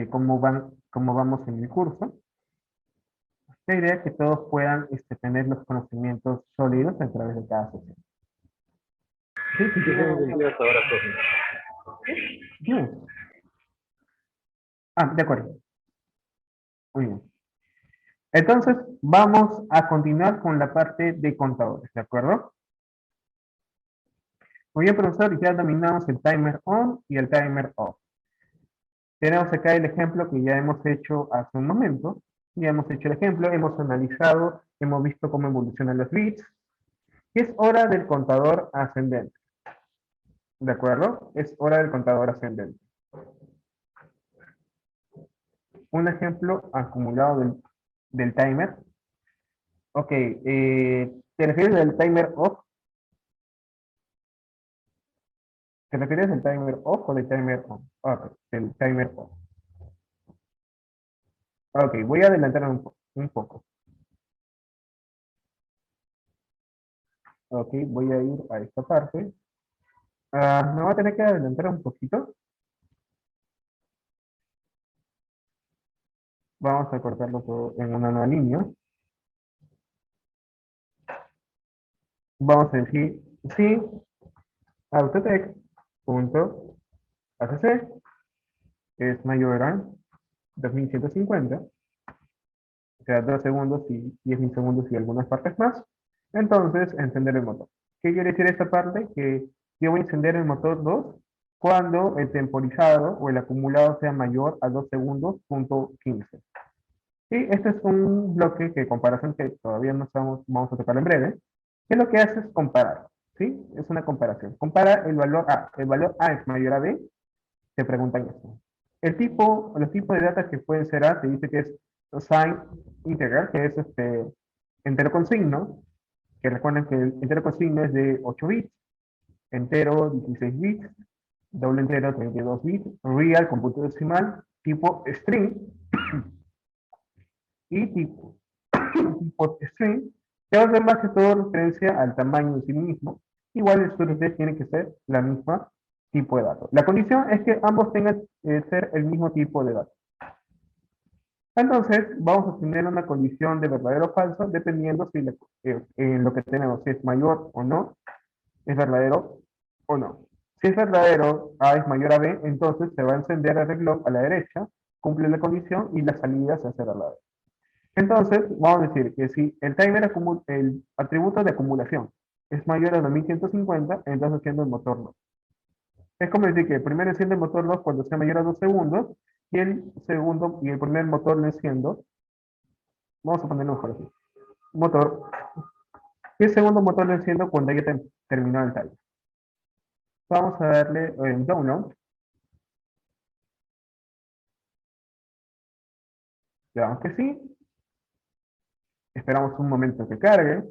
cómo vamos en el curso. La idea es que todos puedan tener los conocimientos sólidos a través de cada sesión. Sí, sí, Sí, tienen tengo alguna- entendido hasta ahora, profe. Bien. De acuerdo. Muy bien. Entonces, vamos a continuar con la parte de contadores, ¿de acuerdo? Muy bien, profesor, ya dominamos el timer on y el timer off. Tenemos acá el ejemplo que ya hemos hecho hace un momento. Ya hemos hecho el ejemplo, hemos analizado, hemos visto cómo evolucionan los bits. Y es hora del contador ascendente. ¿De acuerdo? Es hora del contador ascendente. Un ejemplo acumulado del timer. Ok, ¿te refieres del timer off? ¿Te refieres del timer off o del timer on? Ok, del timer off. Ok, voy a adelantar un poco. Ok, voy a ir a esta parte. Me voy a tener que adelantar un poquito. Vamos a cortarlo todo en una nueva línea. Vamos a decir si autotext.acc es mayor a 2150, o sea, 2 segundos y 10 milisegundos y algunas partes más, entonces encender el motor. ¿Qué quiere decir esta parte? Que yo voy a encender el motor 2 cuando el temporizado o el acumulado sea mayor a 2 segundos, punto 15. Y este es un bloque de comparación que todavía no vamos a tocar en breve, que lo que hace es comparar, ¿sí? Es una comparación. Compara el valor A. El valor A es mayor a B, te preguntan esto. Los tipos de data que pueden ser A, te dice que es sign integral, que es entero con signo, que recuerden que el entero con signo es de 8 bits, entero 16 bits, doble entero 32 bits, real con punto decimal, tipo string, y tipo string, que va a ser más que todo referencia al tamaño en sí mismo. Igual el ustedes tiene que ser la misma tipo de datos. La condición es que ambos tengan que ser el mismo tipo de datos. Entonces, vamos a tener una condición de verdadero o falso, dependiendo si en lo que tenemos, si es mayor o no, es verdadero o no. Si es verdadero, A es mayor a B, entonces se va a encender el reloj a la derecha, cumple la condición y la salida se hace a la derecha. Entonces, vamos a decir que si el timer, el atributo de acumulación es mayor a 2150, entonces enciende el motor no. Es como decir que el primero enciende el motor 2 cuando sea mayor a 2 segundos, y el segundo, y el primer motor lo enciendo, vamos a ponerlo mejor así, motor, y el segundo motor lo enciendo cuando haya terminado el timer. Vamos a darle en download. Le damos que sí. Esperamos un momento que cargue.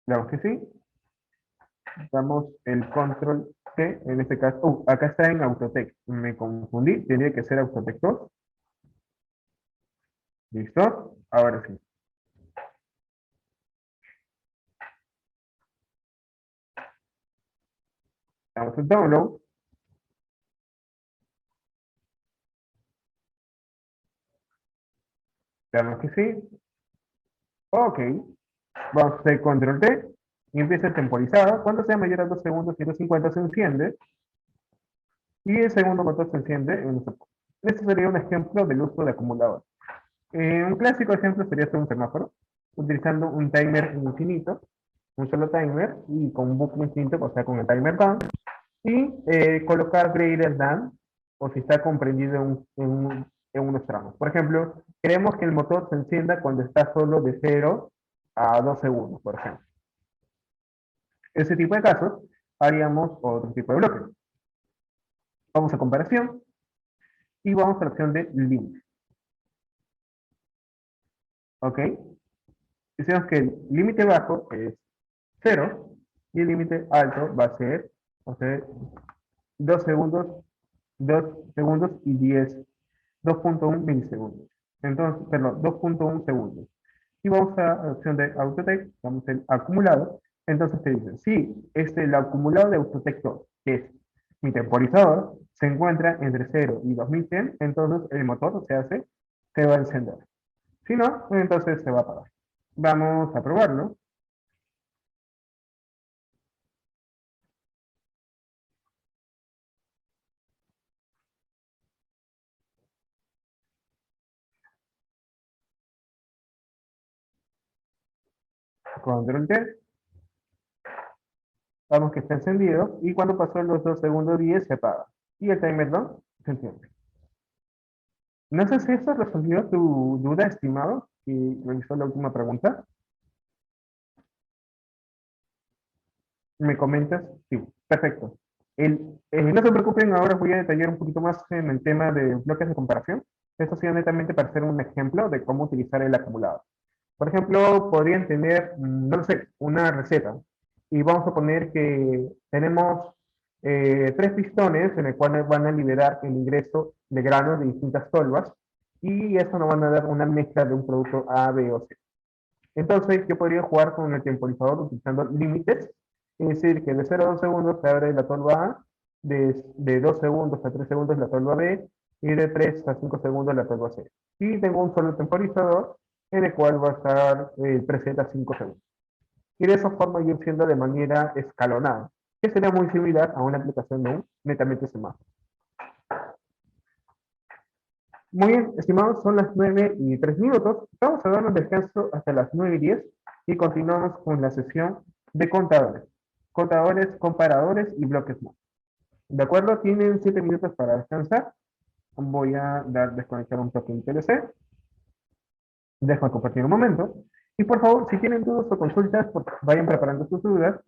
Le damos que sí. Damos el control T, en este caso, acá está en Autotech, me confundí, tendría que ser Autotech 2. ¿Listo? Ahora sí. Damos el download. Damos que sí. Ok. Vamos a hacer control T y empieza el temporizado. Cuando sea mayor a 2 segundos, 150 se enciende. Y el segundo motor se enciende en un segundo. Este sería un ejemplo del uso de acumulador. Un clásico ejemplo sería hacer un semáforo, utilizando un timer infinito, un solo timer, y con un bucle infinito, o sea, con el timer down, y colocar greater than, o si está comprendido en unos tramos. Por ejemplo, queremos que el motor se encienda cuando está solo de 0 a 2 segundos, por ejemplo. Ese tipo de casos, haríamos otro tipo de bloque. Vamos a comparación, y vamos a la opción de límite. ¿Ok? Decimos que el límite bajo es 0 y el límite alto va a ser, 2 segundos, 2 segundos y 2.1 milisegundos. Entonces, perdón, 2.1 segundos. Y vamos a la opción de Autotech, vamos el acumulado. Entonces te dice, si el acumulado de Autotech 2, que es mi temporizador, se encuentra entre 0 y 2100, entonces el motor se va a encender. Si no, entonces se va a apagar. Vamos a probarlo. Control T. Vamos que está encendido. Y cuando pasó los 2 segundos 10 se apaga. Y el timer down se enciende. No sé si esto resolvió tu duda, estimado, y revisó la última pregunta. ¿Me comentas? Sí, perfecto. No se preocupen, ahora voy a detallar un poquito más en el tema de bloques de comparación. Esto ha sido netamente para hacer un ejemplo de cómo utilizar el acumulador. Por ejemplo, podrían tener, no lo sé, una receta. Y vamos a poner que tenemos 3 pistones en el cual van a liberar el ingreso de granos de distintas tolvas. Y eso nos van a dar una mezcla de un producto A, B o C. Entonces, yo podría jugar con el temporizador utilizando límites. Es decir, que de 0 a 2 segundos se abre la tolva A, de 2 segundos a 3 segundos la tolva B, y de 3 a 5 segundos la tolva C. Y tengo un solo temporizador en el cual va a estar el preset a 5 segundos. Y de esa forma ir siendo de manera escalonada, que sería muy similar a una aplicación de un netamente semáforo. Muy bien, estimados, son las 9:03. Vamos a dar un descanso hasta las 9:10 y continuamos con la sesión de contadores. Contadores, comparadores y bloques más. ¿De acuerdo? Tienen 7 minutos para descansar. Voy a desconectar un toque en TLC. Dejo de compartir un momento. Y por favor, si tienen dudas o consultas, vayan preparando sus dudas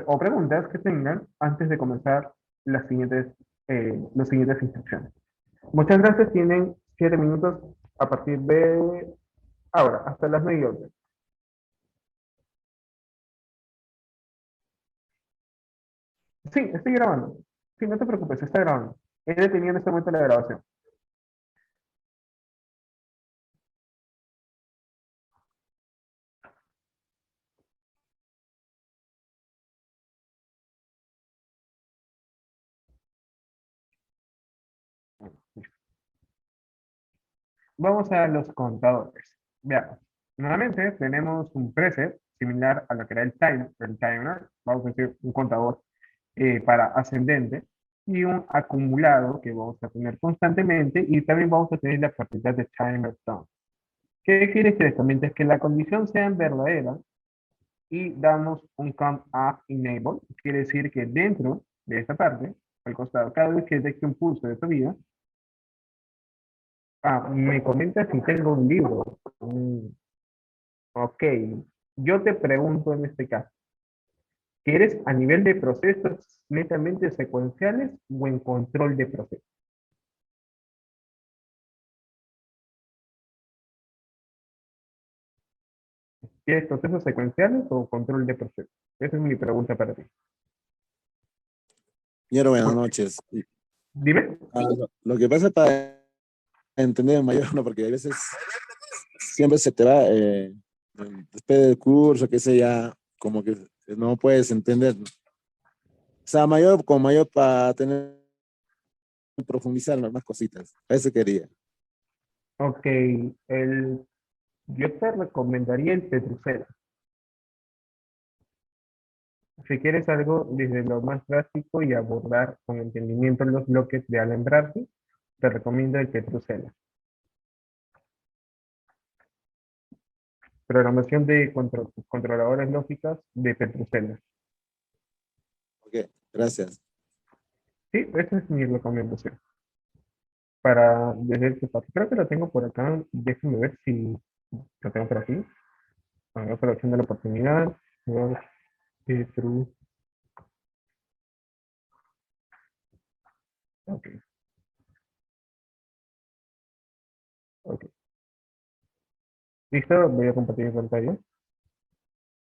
o preguntas que tengan antes de comenzar las siguientes instrucciones. Muchas gracias, tienen 7 minutos a partir de ahora, hasta las 9:11. Sí, estoy grabando. Sí, no te preocupes, está grabando. He detenido en este momento la grabación. Vamos a los contadores. Veamos. Nuevamente tenemos un preset similar a lo que era el timer, vamos a decir un contador para ascendente, y un acumulado que vamos a tener constantemente, y también vamos a tener la propiedad de timer down. ¿Qué quiere decir esto? Mientras que la condición sea verdadera y damos un count up enable, quiere decir que dentro de esta parte, al costado, cada vez que detecte un pulso de subida, me comenta si tengo un libro. Ok, yo te pregunto en este caso, ¿quieres a nivel de procesos netamente secuenciales o en control de procesos? ¿Quieres procesos secuenciales o control de procesos? Esa es mi pregunta para ti. Señor, buenas noches. Dime. Lo que pasa para entender mayor, ¿no? Porque a veces siempre se te va, después del curso, que sé ya, como que no puedes entender. O sea, mayor con mayor para tener, profundizar en más cositas. A eso quería. Ok, yo te recomendaría el Petrucela. Si quieres algo desde lo más básico y abordar con entendimiento los bloques de Allen Bradley, te recomiendo el Petrucela. Programación de controladoras lógicas de Petrucela. Ok, gracias. Sí, esa es mi recomendación. Para desde este paso. Creo que lo tengo por acá. Déjenme ver si lo tengo por aquí. Aprovechando la oportunidad. Petru. Ok, ok. Listo, voy a compartir mi pantalla.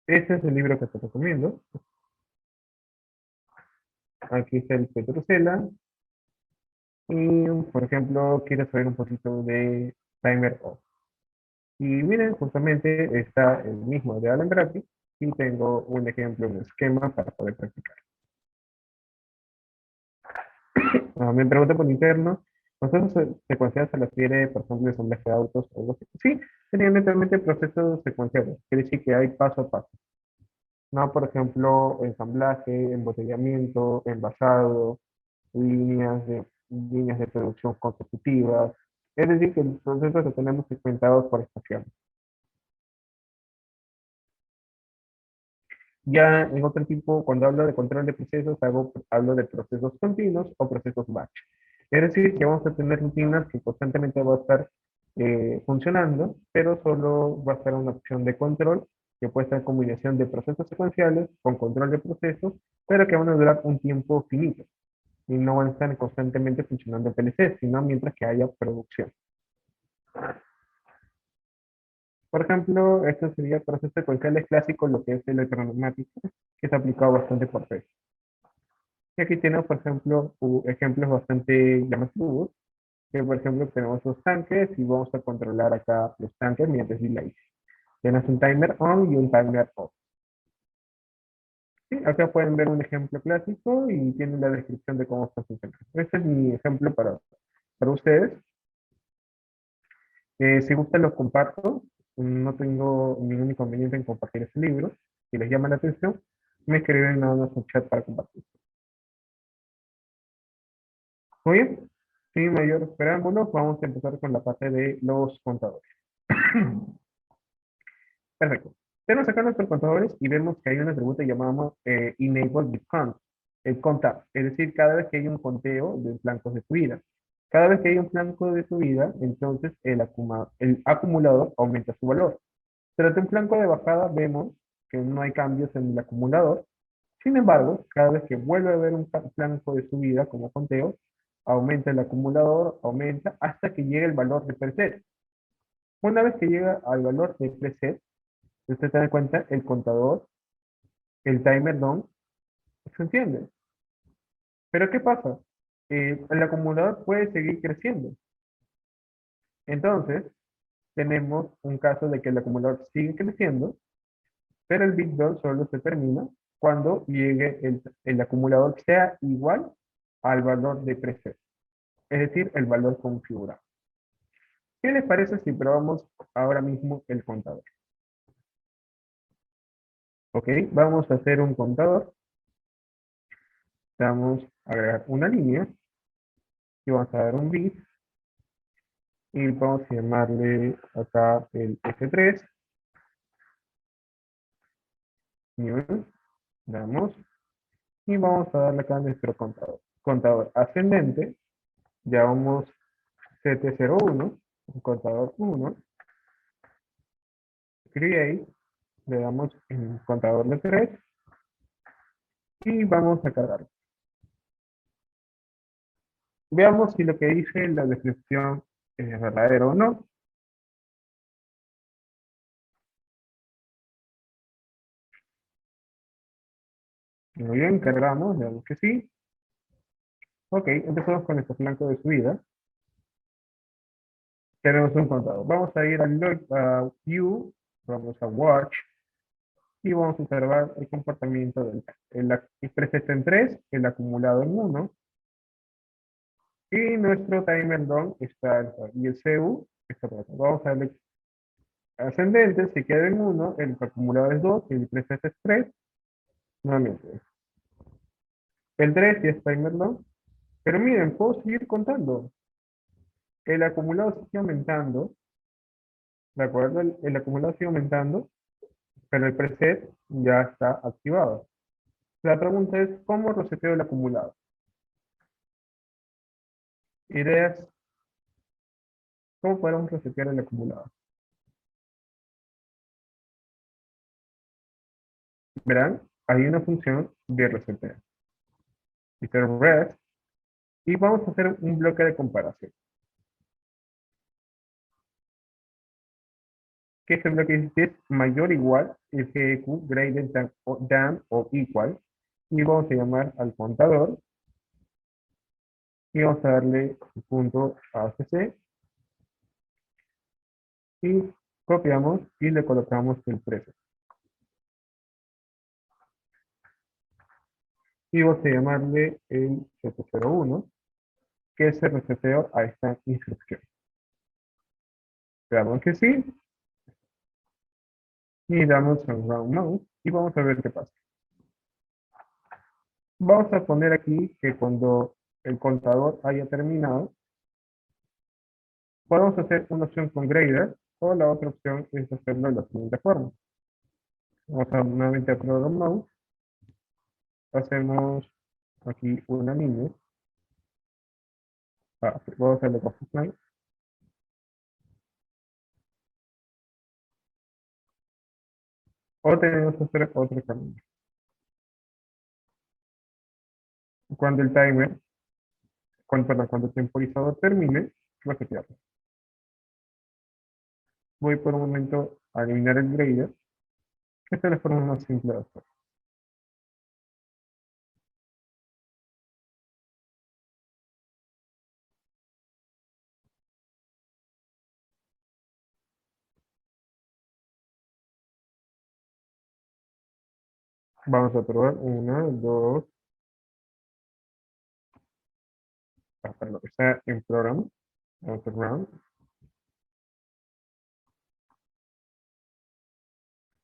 Este es el libro que te recomiendo. Aquí está el Petrucela. Y, por ejemplo, quiero saber un poquito de timer off. Y miren, justamente está el mismo de Allen Bradley. Y tengo un ejemplo, un esquema para poder practicar. Me pregunta por interno, ¿procesos secuenciales se refiere, por ejemplo, de ensamblaje de autos o algo así? Sí, serían netamente procesos secuenciales. Quiere decir que hay paso a paso. No, por ejemplo, ensamblaje, embotellamiento, envasado, líneas de producción consecutivas. Es decir, que los procesos los tenemos segmentados por estación. Ya en otro tipo, cuando hablo de control de procesos, hablo de procesos continuos o procesos batch. Es decir, que vamos a tener rutinas que constantemente va a estar funcionando, pero solo va a estar una opción de control, que puede ser combinación de procesos secuenciales con control de procesos, pero que van a durar un tiempo finito y no van a estar constantemente funcionando en PLC, sino mientras que haya producción. Por ejemplo, esto sería procesos secuenciales clásicos, lo que es electroneumática, que es aplicado bastante por PES. Y aquí tenemos, por ejemplo, ejemplos bastante llamativos, que por ejemplo tenemos los tanques y vamos a controlar acá los tanques mediante delay. Tenemos un timer on y un timer off. Sí, acá pueden ver un ejemplo clásico y tienen la descripción de cómo está funcionando. Este es mi ejemplo para ustedes. Si gustan los comparto, no tengo ningún inconveniente en compartir este libro. Si les llama la atención, me escriben nada más un chat para compartir. Muy bien, sin mayor preámbulo, vamos a empezar con la parte de los contadores. Perfecto. Tenemos acá nuestros contadores y vemos que hay un atributo llamado enable with count, el contar, es decir, cada vez que hay un conteo de flancos de subida. Cada vez que hay un flanco de subida, entonces el acumulador aumenta su valor. Tras un flanco de bajada, vemos que no hay cambios en el acumulador, Sin embargo, cada vez que vuelve a haber un flanco de subida como conteo, aumenta el acumulador, aumenta hasta que llegue el valor de preset. Una vez que llega al valor de preset, usted se da cuenta, el contador, el timer down, se enciende. Pero ¿qué pasa? El acumulador puede seguir creciendo. Entonces, tenemos un caso de que el acumulador sigue creciendo, pero el bit down solo se termina cuando llegue el acumulador sea igual al valor de preset, es decir, el valor configurado. ¿Qué les parece si probamos ahora mismo el contador? Ok, vamos a hacer un contador. Vamos a agregar una línea y vamos a dar un bit y vamos a llamarle acá el F3. New, damos y vamos a darle acá nuestro contador. Contador ascendente, llamamos CT01, un contador 1, create, le damos el contador de 3 y vamos a cargar. Veamos si lo que dice la descripción es verdadero o no. Muy bien, cargamos, le damos que sí. Ok, empezamos con este flanco de subida. Tenemos un contador. Vamos a ir a View, vamos a Watch, y vamos a observar el comportamiento del el preset en 3, el acumulado en 1, y nuestro timer down está, y el CU está por acá. Vamos a darle ascendente, si queda en 1, el acumulado es 2, y el preset es 3, nuevamente. El 3 ya es timer down, pero miren, puedo seguir contando. El acumulado sigue aumentando, ¿de acuerdo? El acumulado sigue aumentando, pero el preset ya está activado. La pregunta es, ¿cómo reseteo el acumulado? Ideas, ¿cómo podemos resetear el acumulado? Verán, hay una función de reseteo. Dice res, y vamos a hacer un bloque de comparación. ¿Qué es el bloque? Dice es mayor o igual, el GEQ greater than o equal, y vamos a llamar al contador, y vamos a darle el punto ACC, y copiamos y le colocamos el precio. Y vamos a llamarle el 701, que es el reseteo a esta instrucción. Veamos que sí, y damos un round mouse, y vamos a ver qué pasa. Vamos a poner aquí que cuando el contador haya terminado, podemos hacer una opción con grader, o la otra opción es hacerlo de la siguiente forma. Vamos a nuevamente a program mouse, hacemos aquí una línea, vamos a hacerle con line, o tenemos que hacer otro camino. Cuando el timer, cuando el temporizador termine, resetearlo. Voy por un momento a eliminar el grader. Esta es la forma más simple de hacerlo. Vamos a probar. Una, dos. Perdón, está en programa. Vamos a round.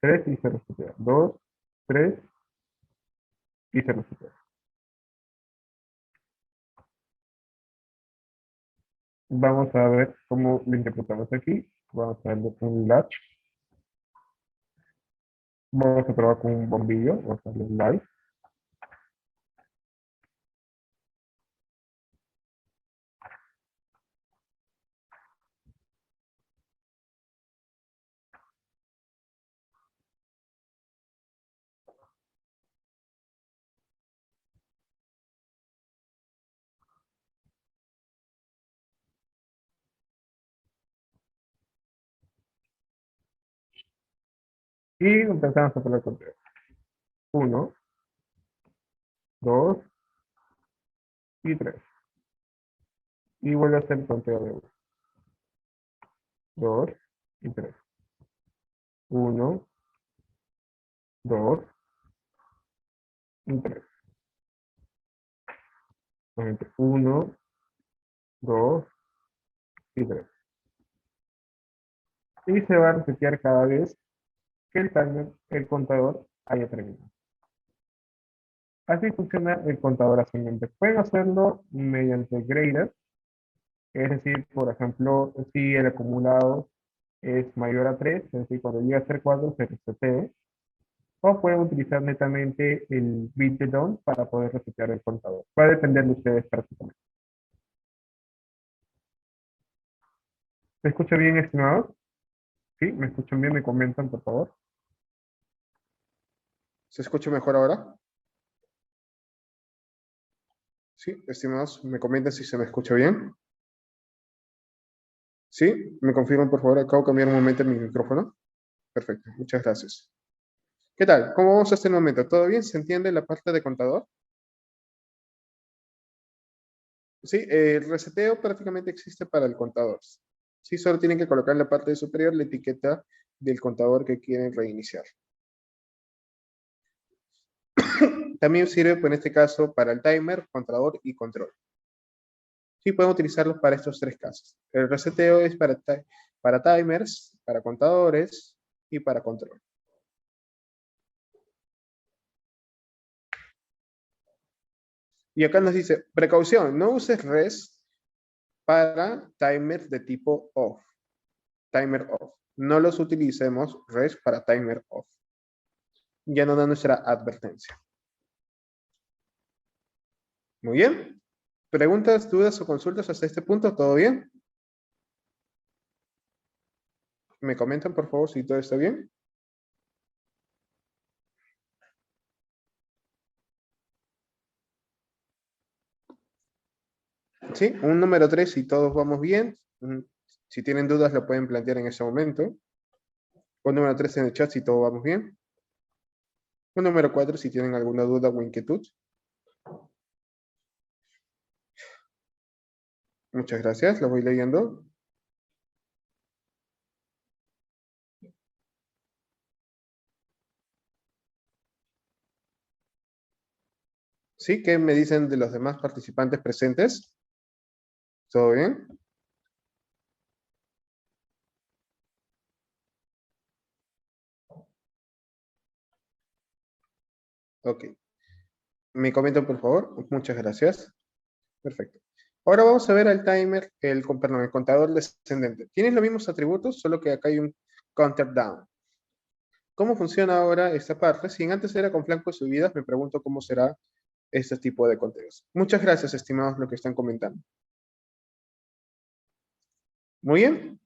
3 y se resetea. 2, 3 y se resetea. Vamos a ver cómo lo interpretamos aquí. Vamos a darle un latch. Vamos a probar con un bombillo. Vamos a darle un live. Y empezamos a poner el conteo. 1, 2 y 3. Y vuelve a hacer el conteo de 1, 2 y 3. 1, 2 y 3. 1, 2 y 3. Y se va a resetear cada vez que el timer, el contador, haya terminado. Así funciona el contador ascendente. Pueden hacerlo mediante grader, es decir, por ejemplo, si el acumulado es mayor a 3, es decir, cuando llega a ser 4 se resetea, o pueden utilizar netamente el bit de down para poder resetear el contador. Va a depender de ustedes prácticamente. ¿Me escucha bien, estimados? ¿Sí? ¿Me escuchan bien? ¿Me comentan, por favor? ¿Se escucha mejor ahora? Sí, estimados, me comentan si se me escucha bien. ¿Sí? ¿Me confirman, por favor? Acabo de cambiar un momento mi micrófono. Perfecto, muchas gracias. ¿Qué tal? ¿Cómo vamos hasta el momento? ¿Todo bien? ¿Se entiende la parte de contador? Sí, el reseteo prácticamente existe para el contador. Sí, solo tienen que colocar en la parte superior la etiqueta del contador que quieren reiniciar. También sirve, pues, en este caso, para el timer, contador y control. Sí, pueden utilizarlos para estos tres casos. El reseteo es para timers, para contadores y para control. Y acá nos dice, precaución, no uses res para timers de tipo off. Timer off. No los utilicemos res para timer off. Ya nos da nuestra advertencia. Muy bien. ¿Preguntas, dudas o consultas hasta este punto? ¿Todo bien? ¿Me comentan, por favor, si todo está bien? Sí, un número 3 si todos vamos bien. Si tienen dudas lo pueden plantear en ese momento. Un número 3 en el chat si todos vamos bien. Un número 4 si tienen alguna duda o inquietud. Muchas gracias, lo voy leyendo. ¿Sí? ¿Qué me dicen de los demás participantes presentes? ¿Todo bien? Ok. ¿Me comentan, por favor? Muchas gracias. Perfecto. Ahora vamos a ver al timer, el contador descendente. Tienen los mismos atributos, solo que acá hay un counter down. ¿Cómo funciona ahora esta parte? Si antes era con flancos subidas, me pregunto cómo será este tipo de conteos. Muchas gracias, estimados, lo que están comentando. Muy bien.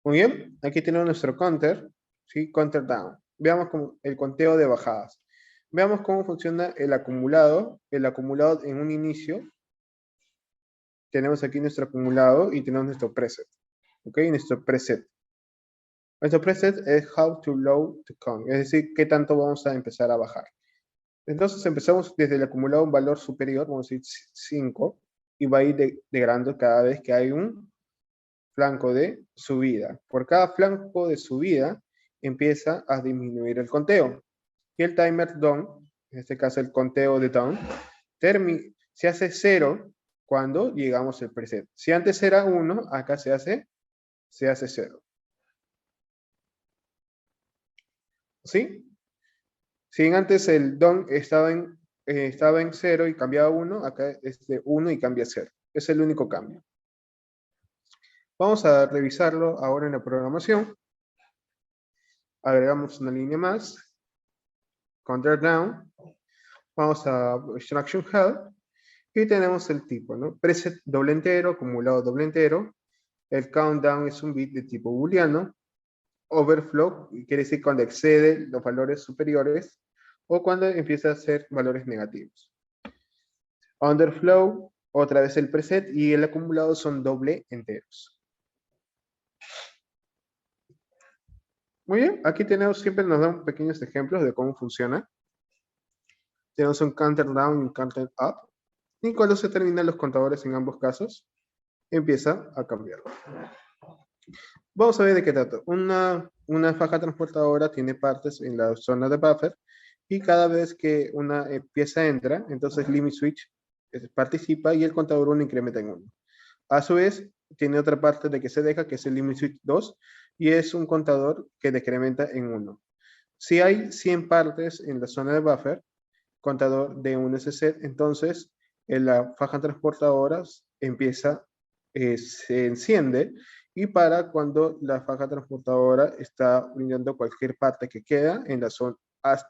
Muy bien. Aquí tenemos nuestro counter, ¿sí? Counter down. Veamos el conteo de bajadas. Veamos cómo funciona el acumulado. El acumulado en un inicio. Tenemos aquí nuestro acumulado y tenemos nuestro preset. ¿Ok? Nuestro preset. Nuestro preset es how to low to count. Es decir, qué tanto vamos a empezar a bajar. Entonces empezamos desde el acumulado un valor superior, vamos a decir 5, y va a ir degradando cada vez que hay un flanco de subida. Por cada flanco de subida empieza a disminuir el conteo. Y el timer down, en este caso el conteo de down, se hace 0 cuando llegamos al preset. Si antes era 1, acá se hace 0. ¿Sí? Si antes el down estaba en 0 y cambiaba a 1, acá es de 1 y cambia a 0. Es el único cambio. Vamos a revisarlo ahora en la programación. Agregamos una línea más. Counter down. Vamos a instruction head. Y tenemos el tipo, ¿no? Preset doble entero, acumulado doble entero. El countdown es un bit de tipo booleano. Overflow quiere decir cuando excede los valores superiores o cuando empieza a ser valores negativos. Underflow, otra vez el preset, y el acumulado son doble enteros. Muy bien, aquí tenemos, siempre nos dan pequeños ejemplos de cómo funciona. Tenemos un counter down y un counter up. Y cuando se terminan los contadores en ambos casos, empieza a cambiar. Vamos a ver de qué trata. Una faja transportadora tiene partes en la zona de buffer y cada vez que una pieza entra, entonces limit switch participa y el contador 1 incrementa en 1. A su vez, tiene otra parte de que se deja, que es el limit switch 2, y es un contador que decrementa en 1. Si hay 100 partes en la zona de buffer, contador de 1 es set, entonces en la faja transportadora empieza, se enciende, y para cuando la faja transportadora está brindando cualquier parte que queda en la zona,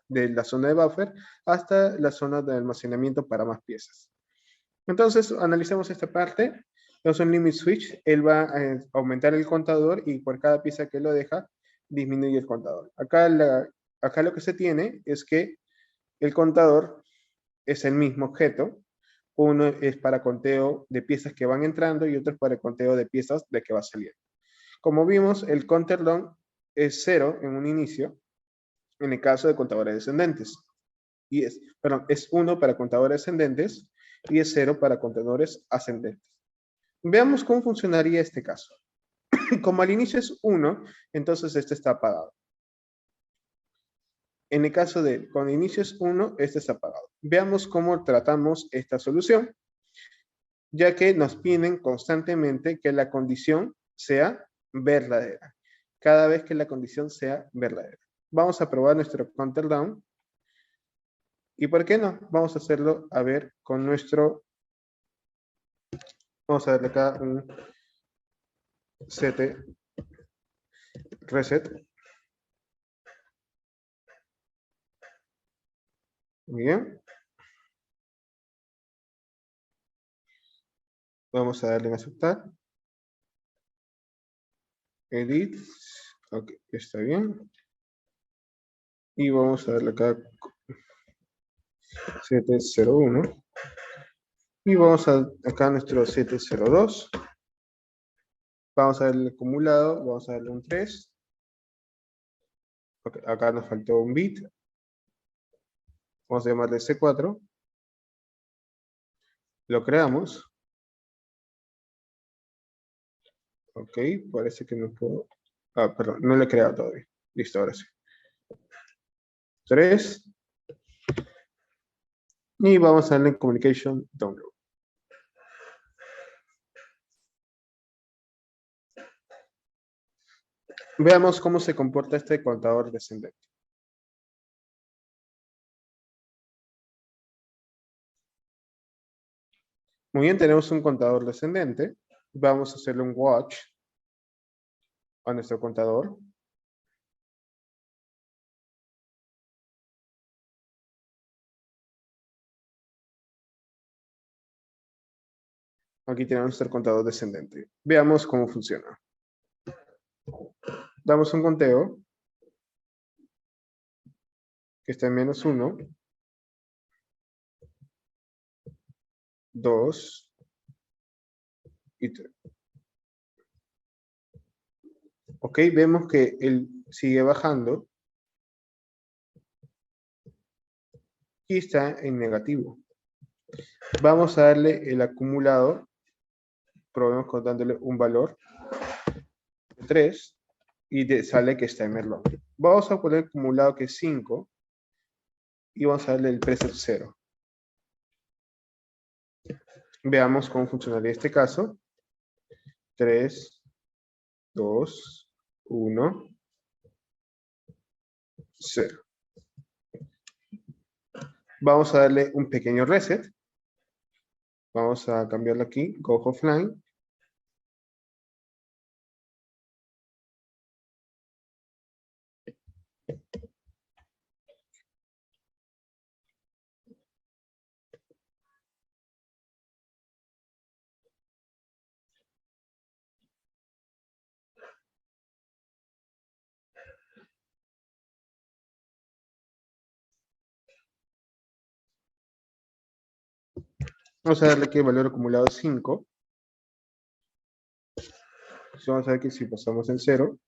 de la zona de buffer hasta la zona de almacenamiento para más piezas. Entonces, analicemos esta parte. Entonces, un limit switch, él va a aumentar el contador y por cada pieza que lo deja, disminuye el contador. Acá lo que se tiene es que el contador es el mismo objeto. Uno es para conteo de piezas que van entrando y otro es para el conteo de piezas de que va saliendo. Como vimos, el counter down es 0 en un inicio, en el caso de contadores descendentes. Y es 1 para contadores descendentes y es 0 para contadores ascendentes. Veamos cómo funcionaría este caso. Como al inicio es 1, entonces este está apagado. En el caso de cuando el inicio es 1, este está apagado. Veamos cómo tratamos esta solución, ya que nos piden constantemente que la condición sea verdadera. Cada vez que la condición sea verdadera. Vamos a probar nuestro counter down. ¿Y por qué no? Vamos a hacerlo, a ver, con nuestro... Vamos a darle acá un set reset. Muy bien. Vamos a darle en aceptar. Edit. Ok, está bien. Y vamos a darle acá 701. Y vamos a acá nuestro 702. Vamos a darle el acumulado. Vamos a darle un 3. Okay, acá nos faltó un bit. Vamos a llamarle C4. Lo creamos. Ok, parece que no puedo. Ah, perdón, no lo he creado todavía. Listo, ahora sí. 3. Y vamos a darle en Communication Download. Veamos cómo se comporta este contador descendente. Muy bien, tenemos un contador descendente. Vamos a hacerle un watch a nuestro contador. Aquí tenemos nuestro contador descendente. Veamos cómo funciona. Damos un conteo que está en -1, 2 y 3. Ok, vemos que él sigue bajando y está en negativo. Vamos a darle el acumulado. Probemos dándole un valor de 3 y sale que está en Merlot. Vamos a poner acumulado que es 5 y vamos a darle el preset 0. Veamos cómo funcionaría este caso. 3, 2, 1, 0. Vamos a darle un pequeño reset. Vamos a cambiarlo aquí, go offline. Vamos a darle que el valor acumulado es 5. Vamos a ver que si pasamos en 0.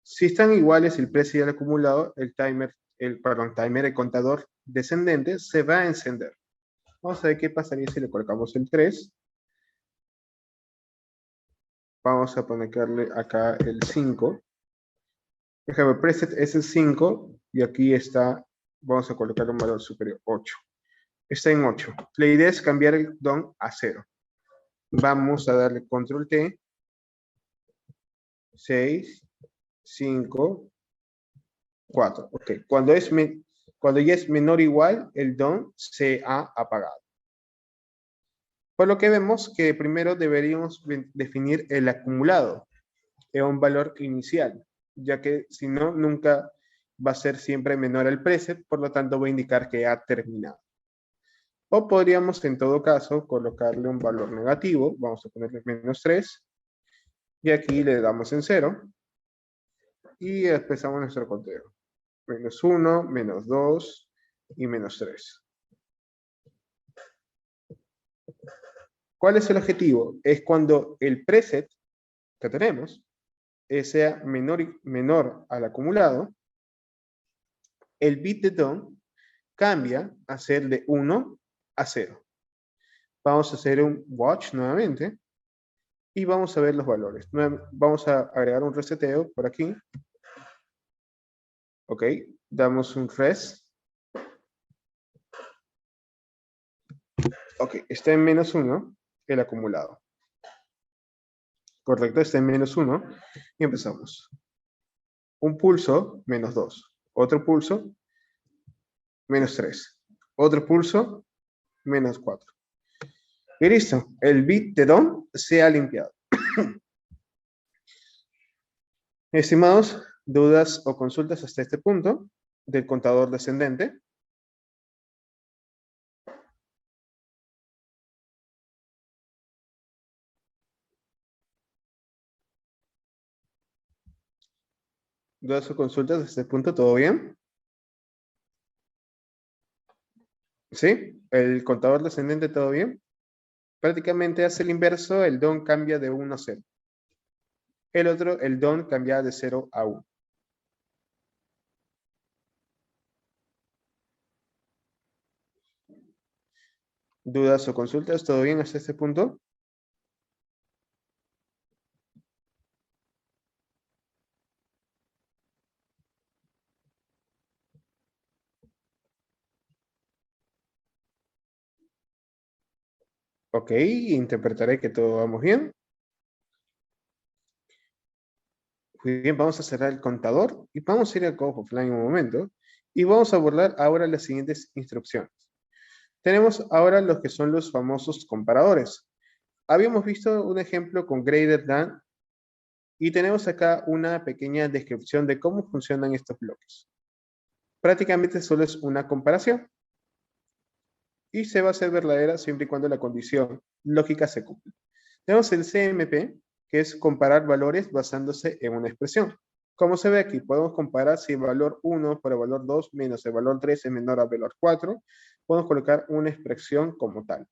Si están iguales el precio y el acumulado, el contador descendente se va a encender. Vamos a ver qué pasaría si le colocamos el 3. Vamos a ponerle acá el 5. Por ejemplo, el preset es el 5 y aquí está, vamos a colocar un valor superior, 8. Está en 8. La idea es cambiar el DON a 0. Vamos a darle control T. 6, 5, 4. Ok. Cuando ya es menor o igual, el DON se ha apagado. Por lo que vemos que primero deberíamos definir el acumulado en un valor inicial, ya que si no, nunca va a ser siempre menor al preset, por lo tanto va a indicar que ha terminado. O podríamos en todo caso colocarle un valor negativo, vamos a ponerle menos 3, y aquí le damos en 0, y empezamos nuestro conteo. Menos 1, menos 2 y menos 3. ¿Cuál es el objetivo? Es cuando el preset que tenemos sea menor al acumulado, el bit de DON cambia a ser de 1 a 0. Vamos a hacer un watch nuevamente y vamos a ver los valores. Vamos a agregar un reseteo por aquí. Ok, damos un res. Ok, está en menos 1 el acumulado. Correcto, está en menos 1 y empezamos. Un pulso, menos 2. Otro pulso, menos 3. Otro pulso, menos 4. Y listo, el bit de DON se ha limpiado. Estimados, ¿dudas o consultas hasta este punto del contador descendente? ¿Dudas o consultas hasta este punto? ¿Todo bien? ¿Sí? ¿El contador descendente todo bien? Prácticamente hace el inverso, el DON cambia de 1 a 0. El otro, el DON cambia de 0 a 1. ¿Dudas o consultas? ¿Todo bien hasta este punto? Ok, interpretaré que todo vamos bien. Muy bien, vamos a cerrar el contador y vamos a ir al Code Offline un momento y vamos a abordar ahora las siguientes instrucciones. Tenemos ahora los que son los famosos comparadores. Habíamos visto un ejemplo con greater than y tenemos acá una pequeña descripción de cómo funcionan estos bloques. Prácticamente solo es una comparación y se va a hacer verdadera siempre y cuando la condición lógica se cumpla. Tenemos el CMP, que es comparar valores basándose en una expresión. Como se ve aquí, podemos comparar si el valor 1 por el valor 2 menos el valor 3 es menor al valor 4. Podemos colocar una expresión como tal.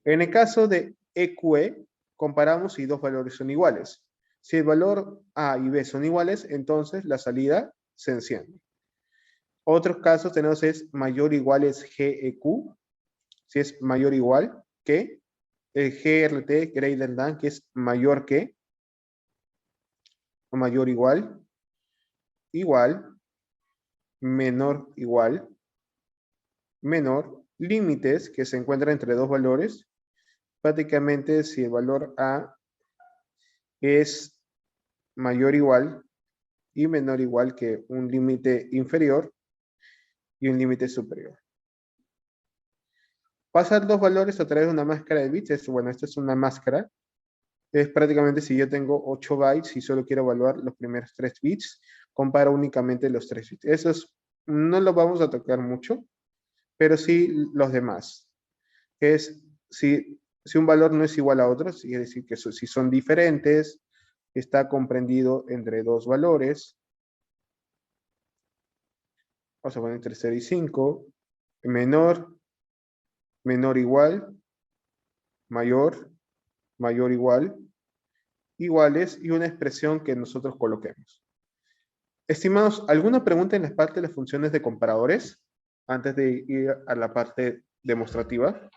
En el caso de EQE, comparamos si dos valores son iguales. Si el valor A y B son iguales, entonces la salida se enciende. Otros casos tenemos es mayor o igual es GEQ, si es mayor o igual que el GRT, greater than, que es mayor que, o mayor igual, igual, menor igual, menor, límites que se encuentran entre dos valores. Prácticamente si el valor A es mayor igual y menor igual que un límite inferior y un límite superior. Pasar dos valores a través de una máscara de bits, bueno, esta es una máscara. Es prácticamente si yo tengo 8 bytes y solo quiero evaluar los primeros 3 bits, comparo únicamente los 3 bits. Eso no lo vamos a tocar mucho, pero sí los demás. Que es si un valor no es igual a otro, es decir, que si son diferentes, está comprendido entre dos valores. Vamos a poner entre 0 y 5. Menor, menor igual, mayor, mayor igual, iguales y una expresión que nosotros coloquemos. Estimados, ¿alguna pregunta en la parte de las funciones de comparadores? Antes de ir a la parte demostrativa.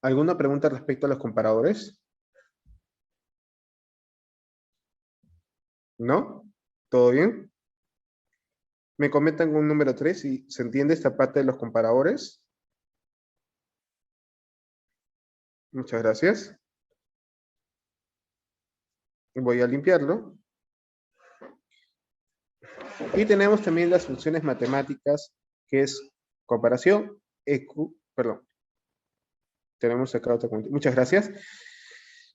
¿Alguna pregunta respecto a los comparadores? ¿No? ¿Todo bien? Me comentan un número 3 si se entiende esta parte de los comparadores. Muchas gracias. Voy a limpiarlo. Y tenemos también las funciones matemáticas, que es comparación, perdón. Tenemos acá otra cuenta. Muchas gracias.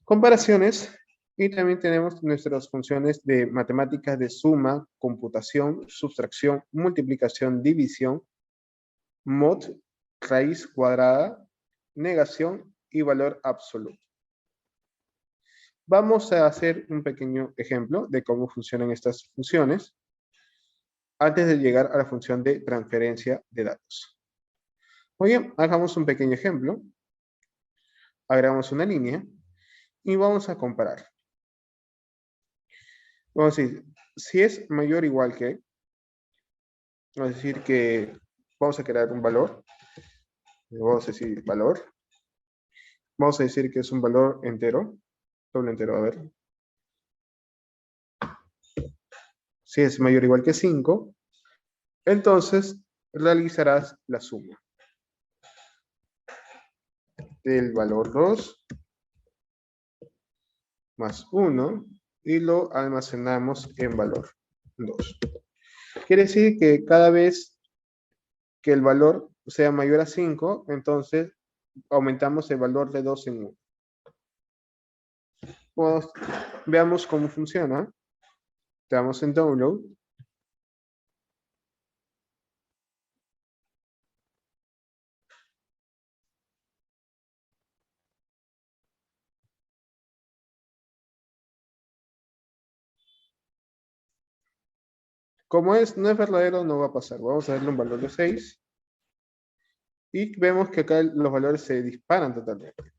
Comparaciones. Y también tenemos nuestras funciones de matemáticas de suma, computación, sustracción, multiplicación, división, mod, raíz cuadrada, negación y valor absoluto. Vamos a hacer un pequeño ejemplo de cómo funcionan estas funciones antes de llegar a la función de transferencia de datos. Muy bien, hagamos un pequeño ejemplo. Agregamos una línea y vamos a comparar. Vamos a decir, si es mayor o igual que, vamos a decir que vamos a crear un valor. Vamos a decir valor. Vamos a decir que es un valor entero. Doble entero, a ver. Si es mayor o igual que 5, entonces realizarás la suma del valor 2 más 1 y lo almacenamos en valor 2. Quiere decir que cada vez que el valor sea mayor a 5, entonces aumentamos el valor de 2 en 1. Pues, veamos cómo funciona. Le damos en download. Como no es verdadero, no va a pasar. Vamos a darle un valor de 6. Y vemos que acá los valores se disparan totalmente.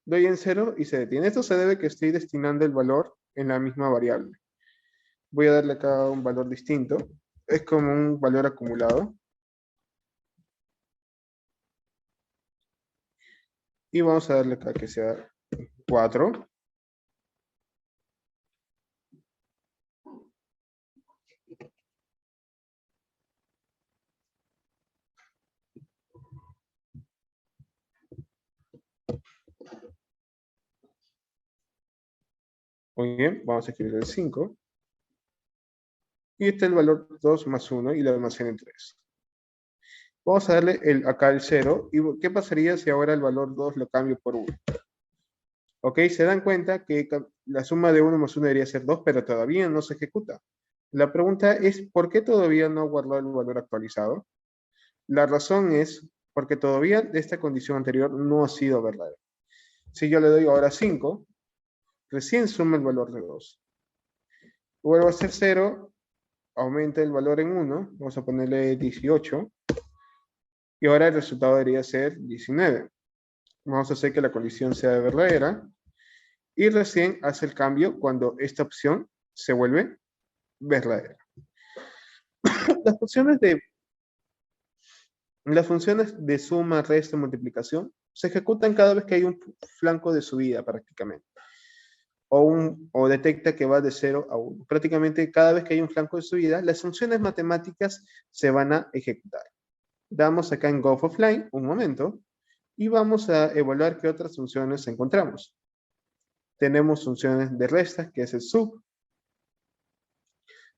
Doy en 0 y se detiene. Esto se debe a que estoy destinando el valor en la misma variable. Voy a darle acá un valor distinto. Es como un valor acumulado. Y vamos a darle acá que sea 4. Muy bien, vamos a escribir el 5. Y este es el valor 2 más 1 y lo almaceno en 3. Vamos a darle acá el 0. ¿Y qué pasaría si ahora el valor 2 lo cambio por 1? Ok, se dan cuenta que la suma de 1 más 1 debería ser 2, pero todavía no se ejecuta. La pregunta es, ¿por qué todavía no guardó el valor actualizado? La razón es porque todavía esta condición anterior no ha sido verdadera. Si yo le doy ahora 5, recién suma el valor de 2. Vuelvo a hacer 0, aumenta el valor en 1, vamos a ponerle 18, y ahora el resultado debería ser 19. Vamos a hacer que la condición sea verdadera, y recién hace el cambio cuando esta opción se vuelve verdadera. Las funciones de suma, resta, multiplicación se ejecutan cada vez que hay un flanco de subida prácticamente. O detecta que va de 0 a 1. Prácticamente cada vez que hay un flanco de subida, las funciones matemáticas se van a ejecutar. Damos acá en Go Offline un momento y vamos a evaluar qué otras funciones encontramos. Tenemos funciones de resta, que es el sub.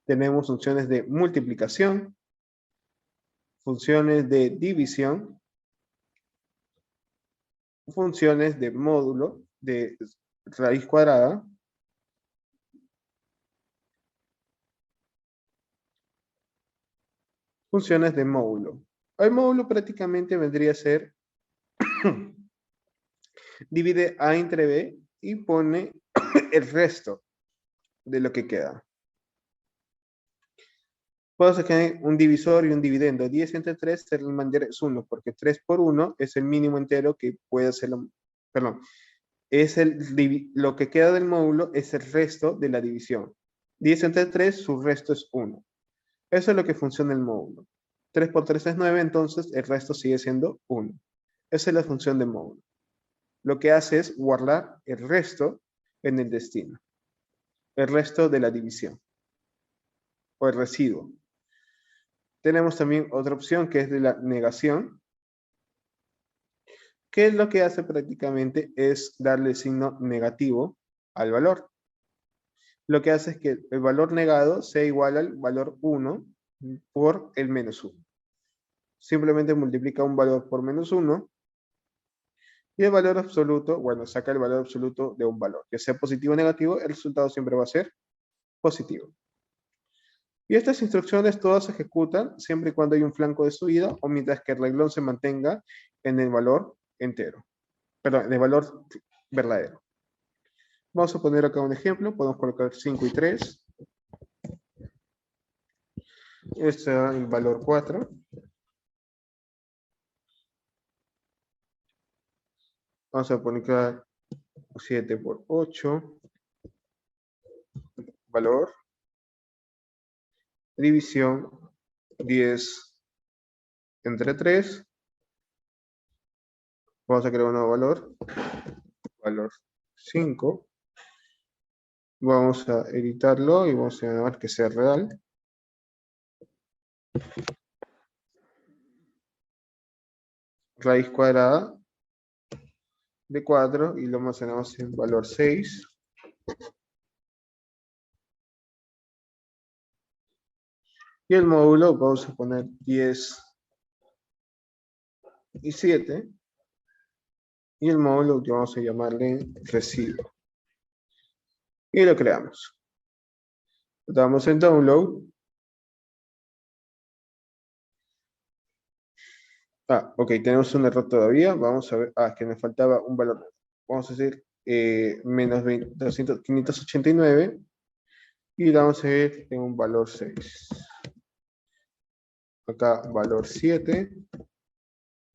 Tenemos funciones de multiplicación, funciones de división, funciones de módulo, de raíz cuadrada, funciones de módulo. El módulo prácticamente vendría a ser divide A entre B y pone el resto de lo que queda. Puedo sacar un divisor y un dividendo. 10 entre 3, el remainder es 1, porque 3 por 1 es el mínimo entero que puede ser, perdón, es lo que queda del módulo es el resto de la división. 10 entre 3, su resto es 1. Eso es lo que funciona el módulo. 3 por 3 es 9, entonces el resto sigue siendo 1. Esa es la función del módulo. Lo que hace es guardar el resto en el destino. El resto de la división. O el residuo. Tenemos también otra opción que es de la negación. Que lo que hace prácticamente es darle signo negativo al valor. Lo que hace es que el valor negado sea igual al valor 1 por el menos 1. Simplemente multiplica un valor por menos 1 y el valor absoluto, bueno, saca el valor absoluto de un valor. Que sea positivo o negativo, el resultado siempre va a ser positivo. Y estas instrucciones todas se ejecutan siempre y cuando hay un flanco de subida o mientras que el reglón se mantenga en el valor entero. Perdón, en el valor verdadero. Vamos a poner acá un ejemplo. Podemos colocar 5 y 3. Este es el valor 4. Vamos a poner 7 por 8. Valor. División 10 entre 3. Vamos a crear un nuevo valor. Valor 5. Vamos a editarlo y vamos a llamar que sea real. Raíz cuadrada de 4 y lo almacenamos en valor 6. Y el módulo vamos a poner 10 y 7. Y el módulo que vamos a llamarle residuo. Y lo creamos. Damos en download. Ok, tenemos un error todavía. Vamos a ver. Es que me faltaba un valor. Vamos a hacer menos 589. Y vamos a ver en un valor 6. Acá valor 7.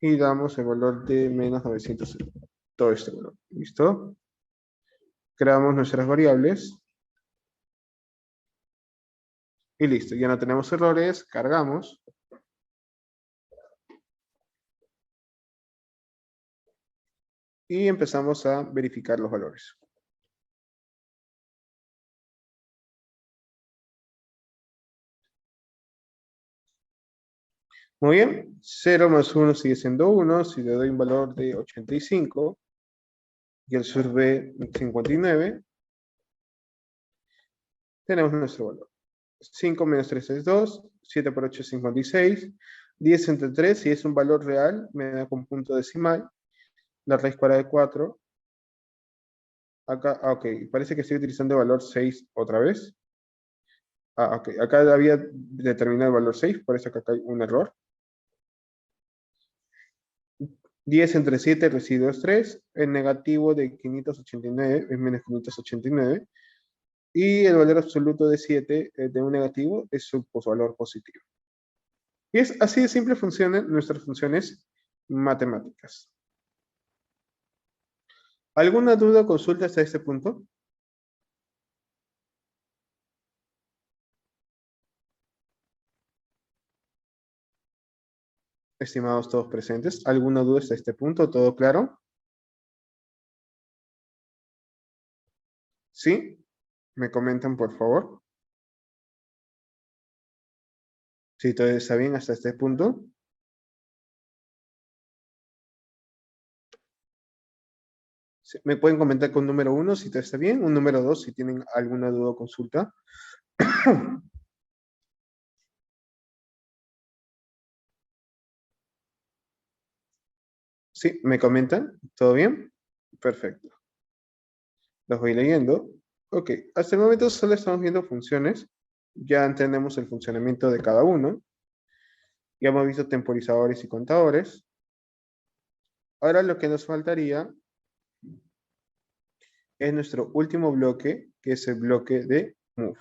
Y damos el valor de menos 900. Todo este valor. ¿Listo? Creamos nuestras variables. Y listo. Ya no tenemos errores. Cargamos. Y empezamos a verificar los valores. Muy bien, 0 más 1 sigue siendo 1. Si le doy un valor de 85 y el survey 59, tenemos nuestro valor. 5 menos 3 es 2, 7 por 8 es 56, 10 entre 3, si es un valor real, me da con punto decimal, la raíz cuadrada de 4. Acá, ok, parece que estoy utilizando el valor 6 otra vez. Ok, acá había determinado el valor 6, por eso acá hay un error. 10 entre 7, residuo es 3. El negativo de 589 es menos 589. Y el valor absoluto de 7 de un negativo es su valor positivo. Y es así de simple funcionan nuestras funciones matemáticas. ¿Alguna duda o consulta hasta este punto? Estimados todos presentes, ¿alguna duda hasta este punto? ¿Todo claro? ¿Sí? ¿Me comentan, por favor? ¿Sí todo está bien hasta este punto? ¿Sí? ¿Me pueden comentar con número 1 si todo está bien? Un número 2 si tienen alguna duda o consulta. ¿Sí? ¿Me comentan? ¿Todo bien? Perfecto. Los voy leyendo. Ok, hasta el momento solo estamos viendo funciones. Ya entendemos el funcionamiento de cada uno. Ya hemos visto temporizadores y contadores. Ahora lo que nos faltaría es nuestro último bloque, que es el bloque de move.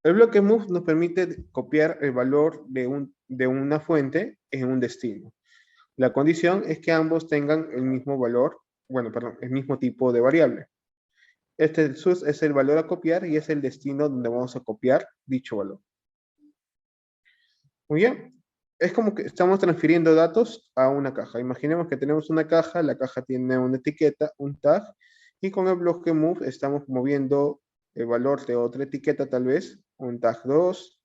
El bloque move nos permite copiar el valor de una fuente en un destino. La condición es que ambos tengan el mismo valor, bueno, perdón, el mismo tipo de variable. Este sus es el valor a copiar y es el destino donde vamos a copiar dicho valor. Muy bien. Es como que estamos transfiriendo datos a una caja. Imaginemos que tenemos una caja, la caja tiene una etiqueta, un tag, y con el bloque move estamos moviendo el valor de otra etiqueta tal vez, un tag 2,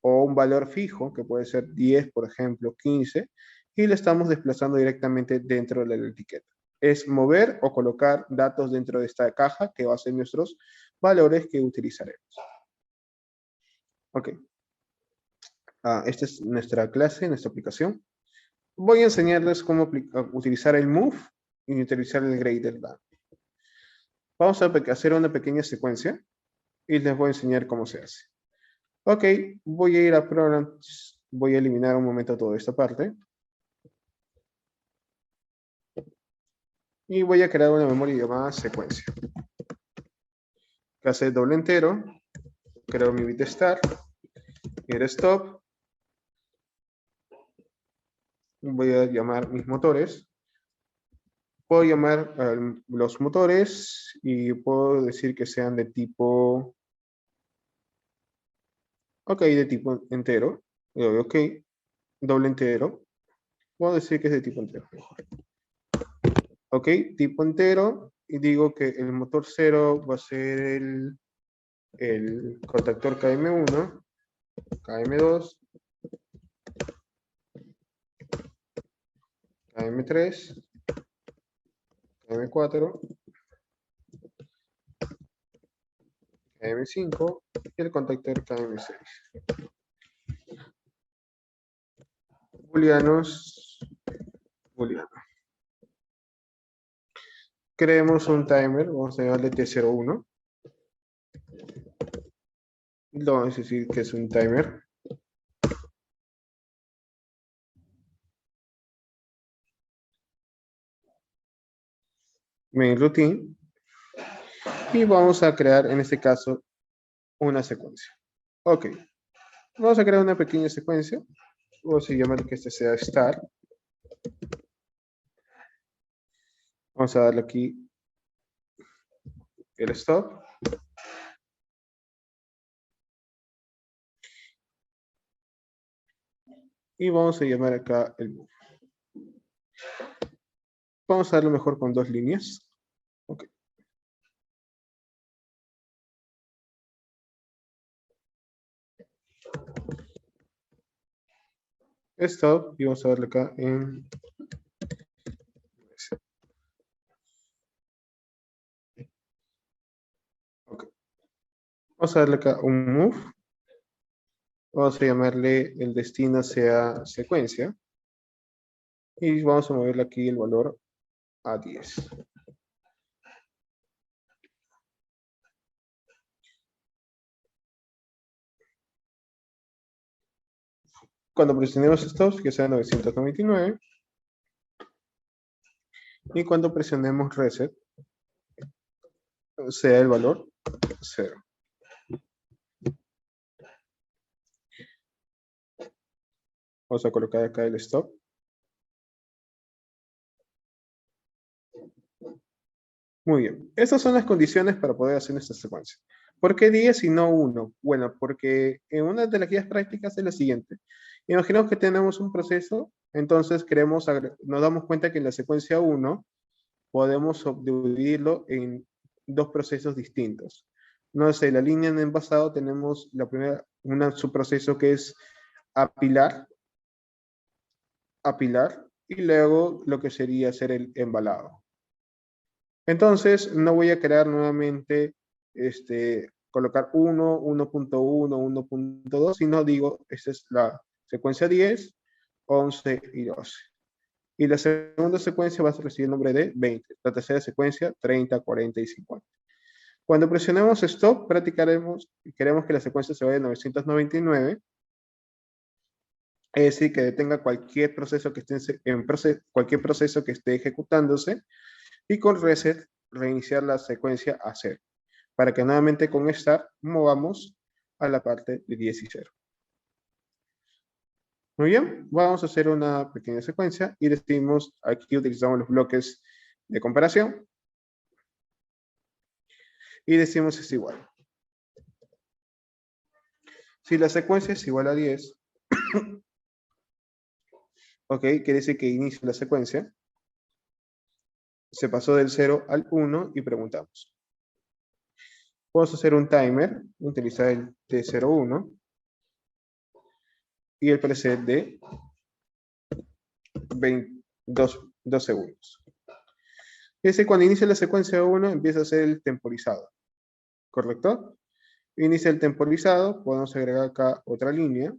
o un valor fijo, que puede ser 10, por ejemplo, 15, y le estamos desplazando directamente dentro de la etiqueta. Es mover o colocar datos dentro de esta caja, que va a ser nuestros valores que utilizaremos. Ok. Esta es nuestra clase, nuestra aplicación. Voy a enseñarles cómo utilizar el move y utilizar el grader down. Vamos a hacer una pequeña secuencia y les voy a enseñar cómo se hace. Ok, voy a ir a Programs, voy a eliminar un momento toda esta parte. Y voy a crear una memoria llamada secuencia. Hace doble entero, creo mi bit start, ir stop. Voy a llamar mis motores. Puedo llamar los motores y puedo decir que sean de tipo... Ok, de tipo entero. Ok, doble entero. Puedo decir que es de tipo entero. Ok, tipo entero. Y digo que el motor 0 va a ser el contactor KM1, KM2, KM3, KM4, KM5 y el contactor KM6. Booleanos, booleano. Creemos un timer, vamos a llamarle T01. Lo vamos a decir que es un timer. Main routine. Y vamos a crear, en este caso, una secuencia. Ok. Vamos a crear una pequeña secuencia. Vamos a llamar que este sea start. Vamos a darle aquí el stop. Y vamos a llamar acá el move. Vamos a darlo mejor con 2 líneas. Ok. Stop. Y vamos a darle acá en... Ok. Vamos a darle acá un move. Vamos a llamarle el destino sea secuencia. Y vamos a moverle aquí el valor a 10. Cuando presionemos stop, que sea 999. Y cuando presionemos reset, sea el valor 0. Vamos a colocar acá el stop. Muy bien. Estas son las condiciones para poder hacer esta secuencia. ¿Por qué 10 y no 1? Bueno, porque en una de las guías prácticas es la siguiente. Imaginemos que tenemos un proceso, entonces nos damos cuenta que en la secuencia 1 podemos subdividirlo en 2 procesos distintos. No sé, la línea en envasado tenemos la primera, un subproceso que es apilar, y luego lo que sería hacer el embalado. Entonces, no voy a crear nuevamente, colocar 1, 1.1, 1.2, sino digo, esta es la secuencia 10, 11 y 12. Y la segunda secuencia va a recibir el nombre de 20. La tercera secuencia, 30, 40 y 50. Cuando presionemos stop, queremos que la secuencia se vaya a 999. Es decir, que detenga cualquier proceso que esté ejecutándose. Y con reset, reiniciar la secuencia a 0. Para que nuevamente con start movamos a la parte de 10 y 0. Muy bien, vamos a hacer una pequeña secuencia y decimos, aquí utilizamos los bloques de comparación y decimos es igual. Si la secuencia es igual a 10, ok, quiere decir que inicia la secuencia, se pasó del 0 al 1 y preguntamos. Vamos a hacer un timer, utilizar el T01 y el preset de 2 segundos. Es decir, cuando inicia la secuencia 1 empieza a ser el temporizado, ¿correcto? Inicia el temporizado, podemos agregar acá otra línea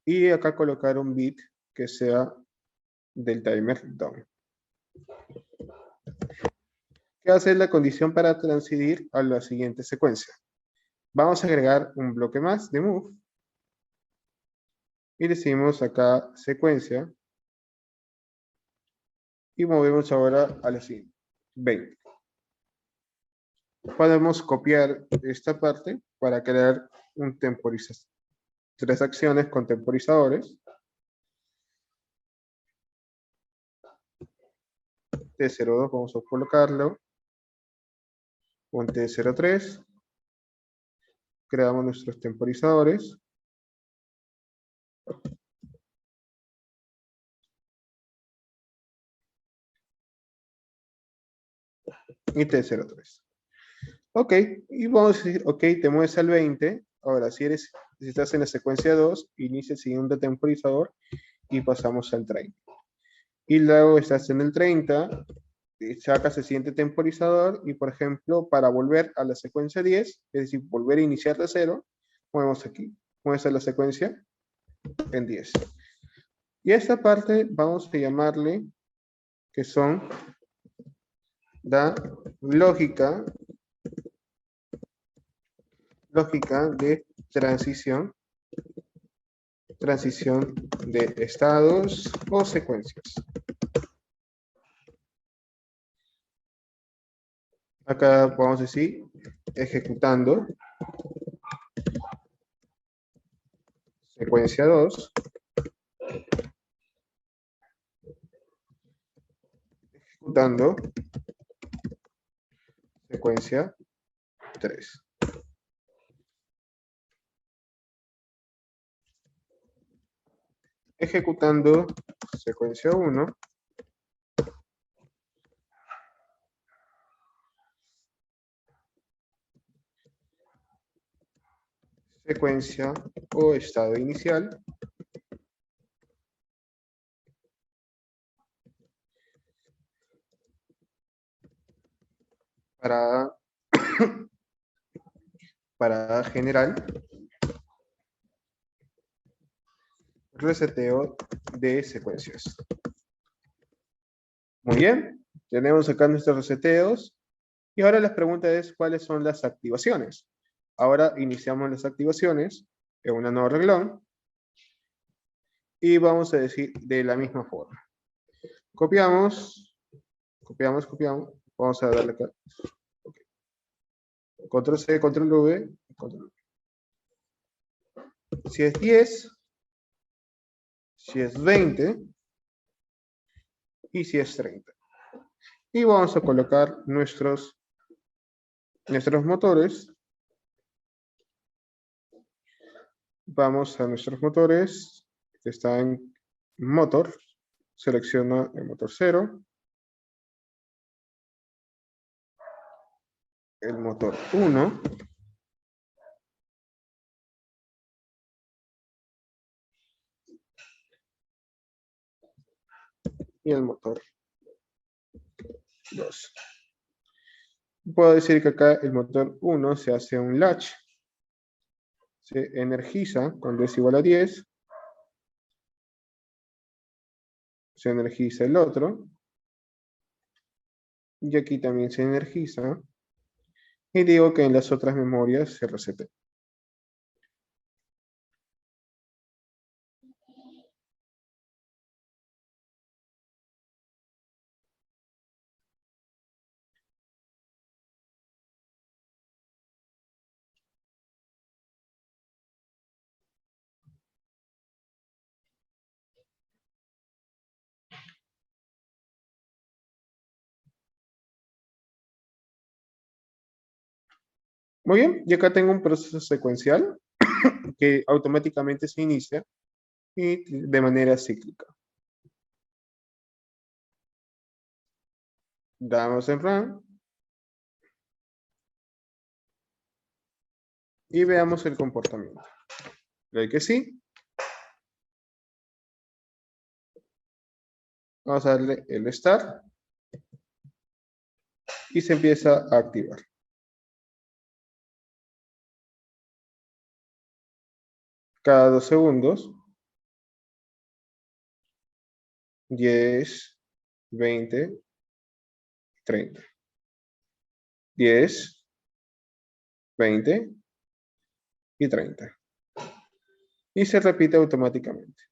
y acá colocar un bit que sea del timer down. ¿Qué va a ser la condición para transidir a la siguiente secuencia? Vamos a agregar un bloque más de move y decimos acá secuencia y movemos ahora a la siguiente, 20. Podemos copiar esta parte para crear un temporizador. 3 acciones con temporizadores. T02 vamos a colocarlo. Un T03. Creamos nuestros temporizadores. Y T03. Ok, y vamos a decir, ok, te mueves al 20. Ahora, si estás en la secuencia 2, inicia el siguiente temporizador y pasamos al 30. Y luego estás en el 30, sacas el siguiente temporizador y, por ejemplo, para volver a la secuencia 10, es decir, volver a iniciar de 0, movemos aquí. Mueves a la secuencia en 10. Y a esta parte vamos a llamarle que son la lógica de transición de estados o secuencias. Acá podemos decir ejecutando secuencia 2, ejecutando secuencia 3. Ejecutando secuencia 1. Secuencia o estado inicial. Parada general. Reseteo de secuencias. Muy bien, tenemos acá nuestros reseteos. Y ahora la pregunta es, ¿cuáles son las activaciones? Ahora iniciamos las activaciones en una nueva reglón. Y vamos a decir de la misma forma. Copiamos. Vamos a darle acá. Okay. Control C, Control V, Control V. Si es 10, si es 20 y si es 30. Y vamos a colocar nuestros motores. Vamos a nuestros motores que están en motor. Selecciono el motor 0. El motor 1. Y el motor 2. Puedo decir que acá el motor 1 se hace un latch. Se energiza cuando es igual a 10. Se energiza el otro. Y aquí también se energiza. Y digo que en las otras memorias se resete. Muy bien, y acá tengo un proceso secuencial que automáticamente se inicia y de manera cíclica. Damos en Run. Y veamos el comportamiento. Le doy que sí. Vamos a darle el Start. Y se empieza a activar. Cada 2 segundos. 10, 20, 30. 10, 20 y 30. Y se repite automáticamente.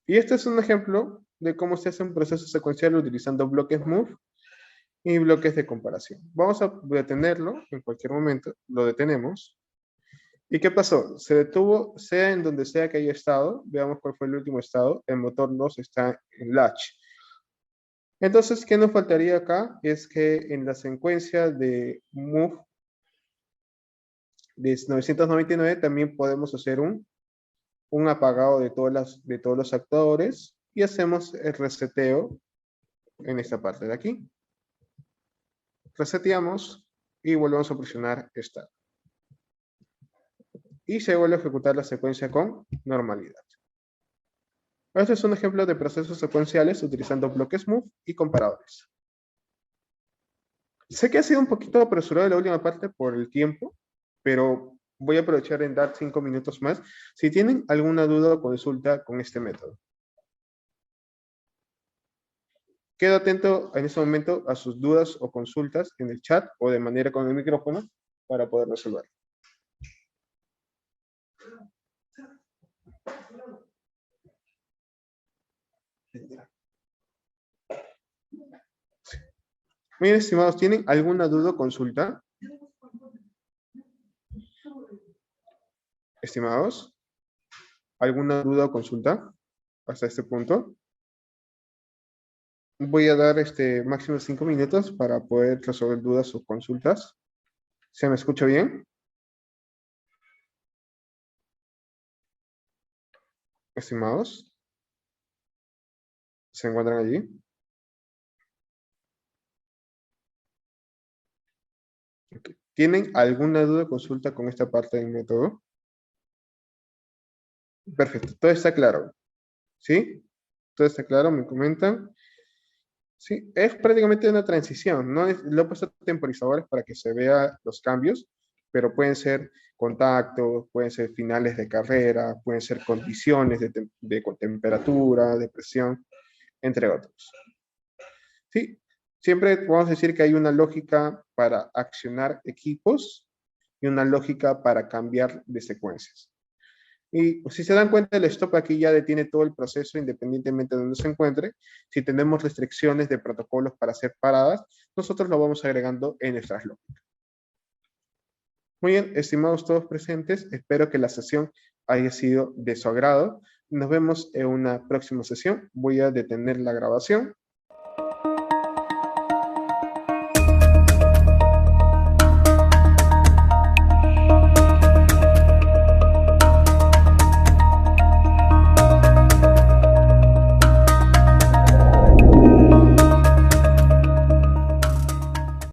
Y este es un ejemplo de cómo se hace un proceso secuencial utilizando bloques move y bloques de comparación. Vamos a detenerlo en cualquier momento. Lo detenemos. ¿Y qué pasó? Se detuvo, sea en donde sea que haya estado. Veamos cuál fue el último estado. El motor 2 está en latch. Entonces, ¿qué nos faltaría acá? Es que en la secuencia de move de 999 también podemos hacer un apagado de todos los actores y hacemos el reseteo en esta parte de aquí. Reseteamos y volvemos a presionar Start. Y se vuelve a ejecutar la secuencia con normalidad. Este es un ejemplo de procesos secuenciales utilizando bloques move y comparadores. Sé que ha sido un poquito apresurado la última parte por el tiempo, pero voy a aprovechar en dar 5 minutos más. Si tienen alguna duda o consulta con este método. Quedo atento en este momento a sus dudas o consultas en el chat o de manera con el micrófono para poder resolver. Muy bien, estimados, ¿tienen alguna duda o consulta? Estimados, ¿alguna duda o consulta hasta este punto? Voy a dar máximo 5 minutos para poder resolver dudas o consultas. ¿Se me escucha bien? Estimados, ¿se encuentran allí? Okay. ¿Tienen alguna duda o consulta con esta parte del método? Perfecto, todo está claro. ¿Sí? Todo está claro, me comentan. Sí, es prácticamente una transición. No es, lo he puesto temporizadores para que se vean los cambios, pero pueden ser contactos, pueden ser finales de carrera, pueden ser condiciones de temperatura, de presión, entre otros. Sí, siempre vamos a decir que hay una lógica para accionar equipos y una lógica para cambiar de secuencias. Y si se dan cuenta, el stop aquí ya detiene todo el proceso independientemente de donde se encuentre. Si tenemos restricciones de protocolos para hacer paradas, nosotros lo vamos agregando en nuestras lógicas. Muy bien, estimados todos presentes, espero que la sesión haya sido de su agrado. Nos vemos en una próxima sesión. Voy a detener la grabación.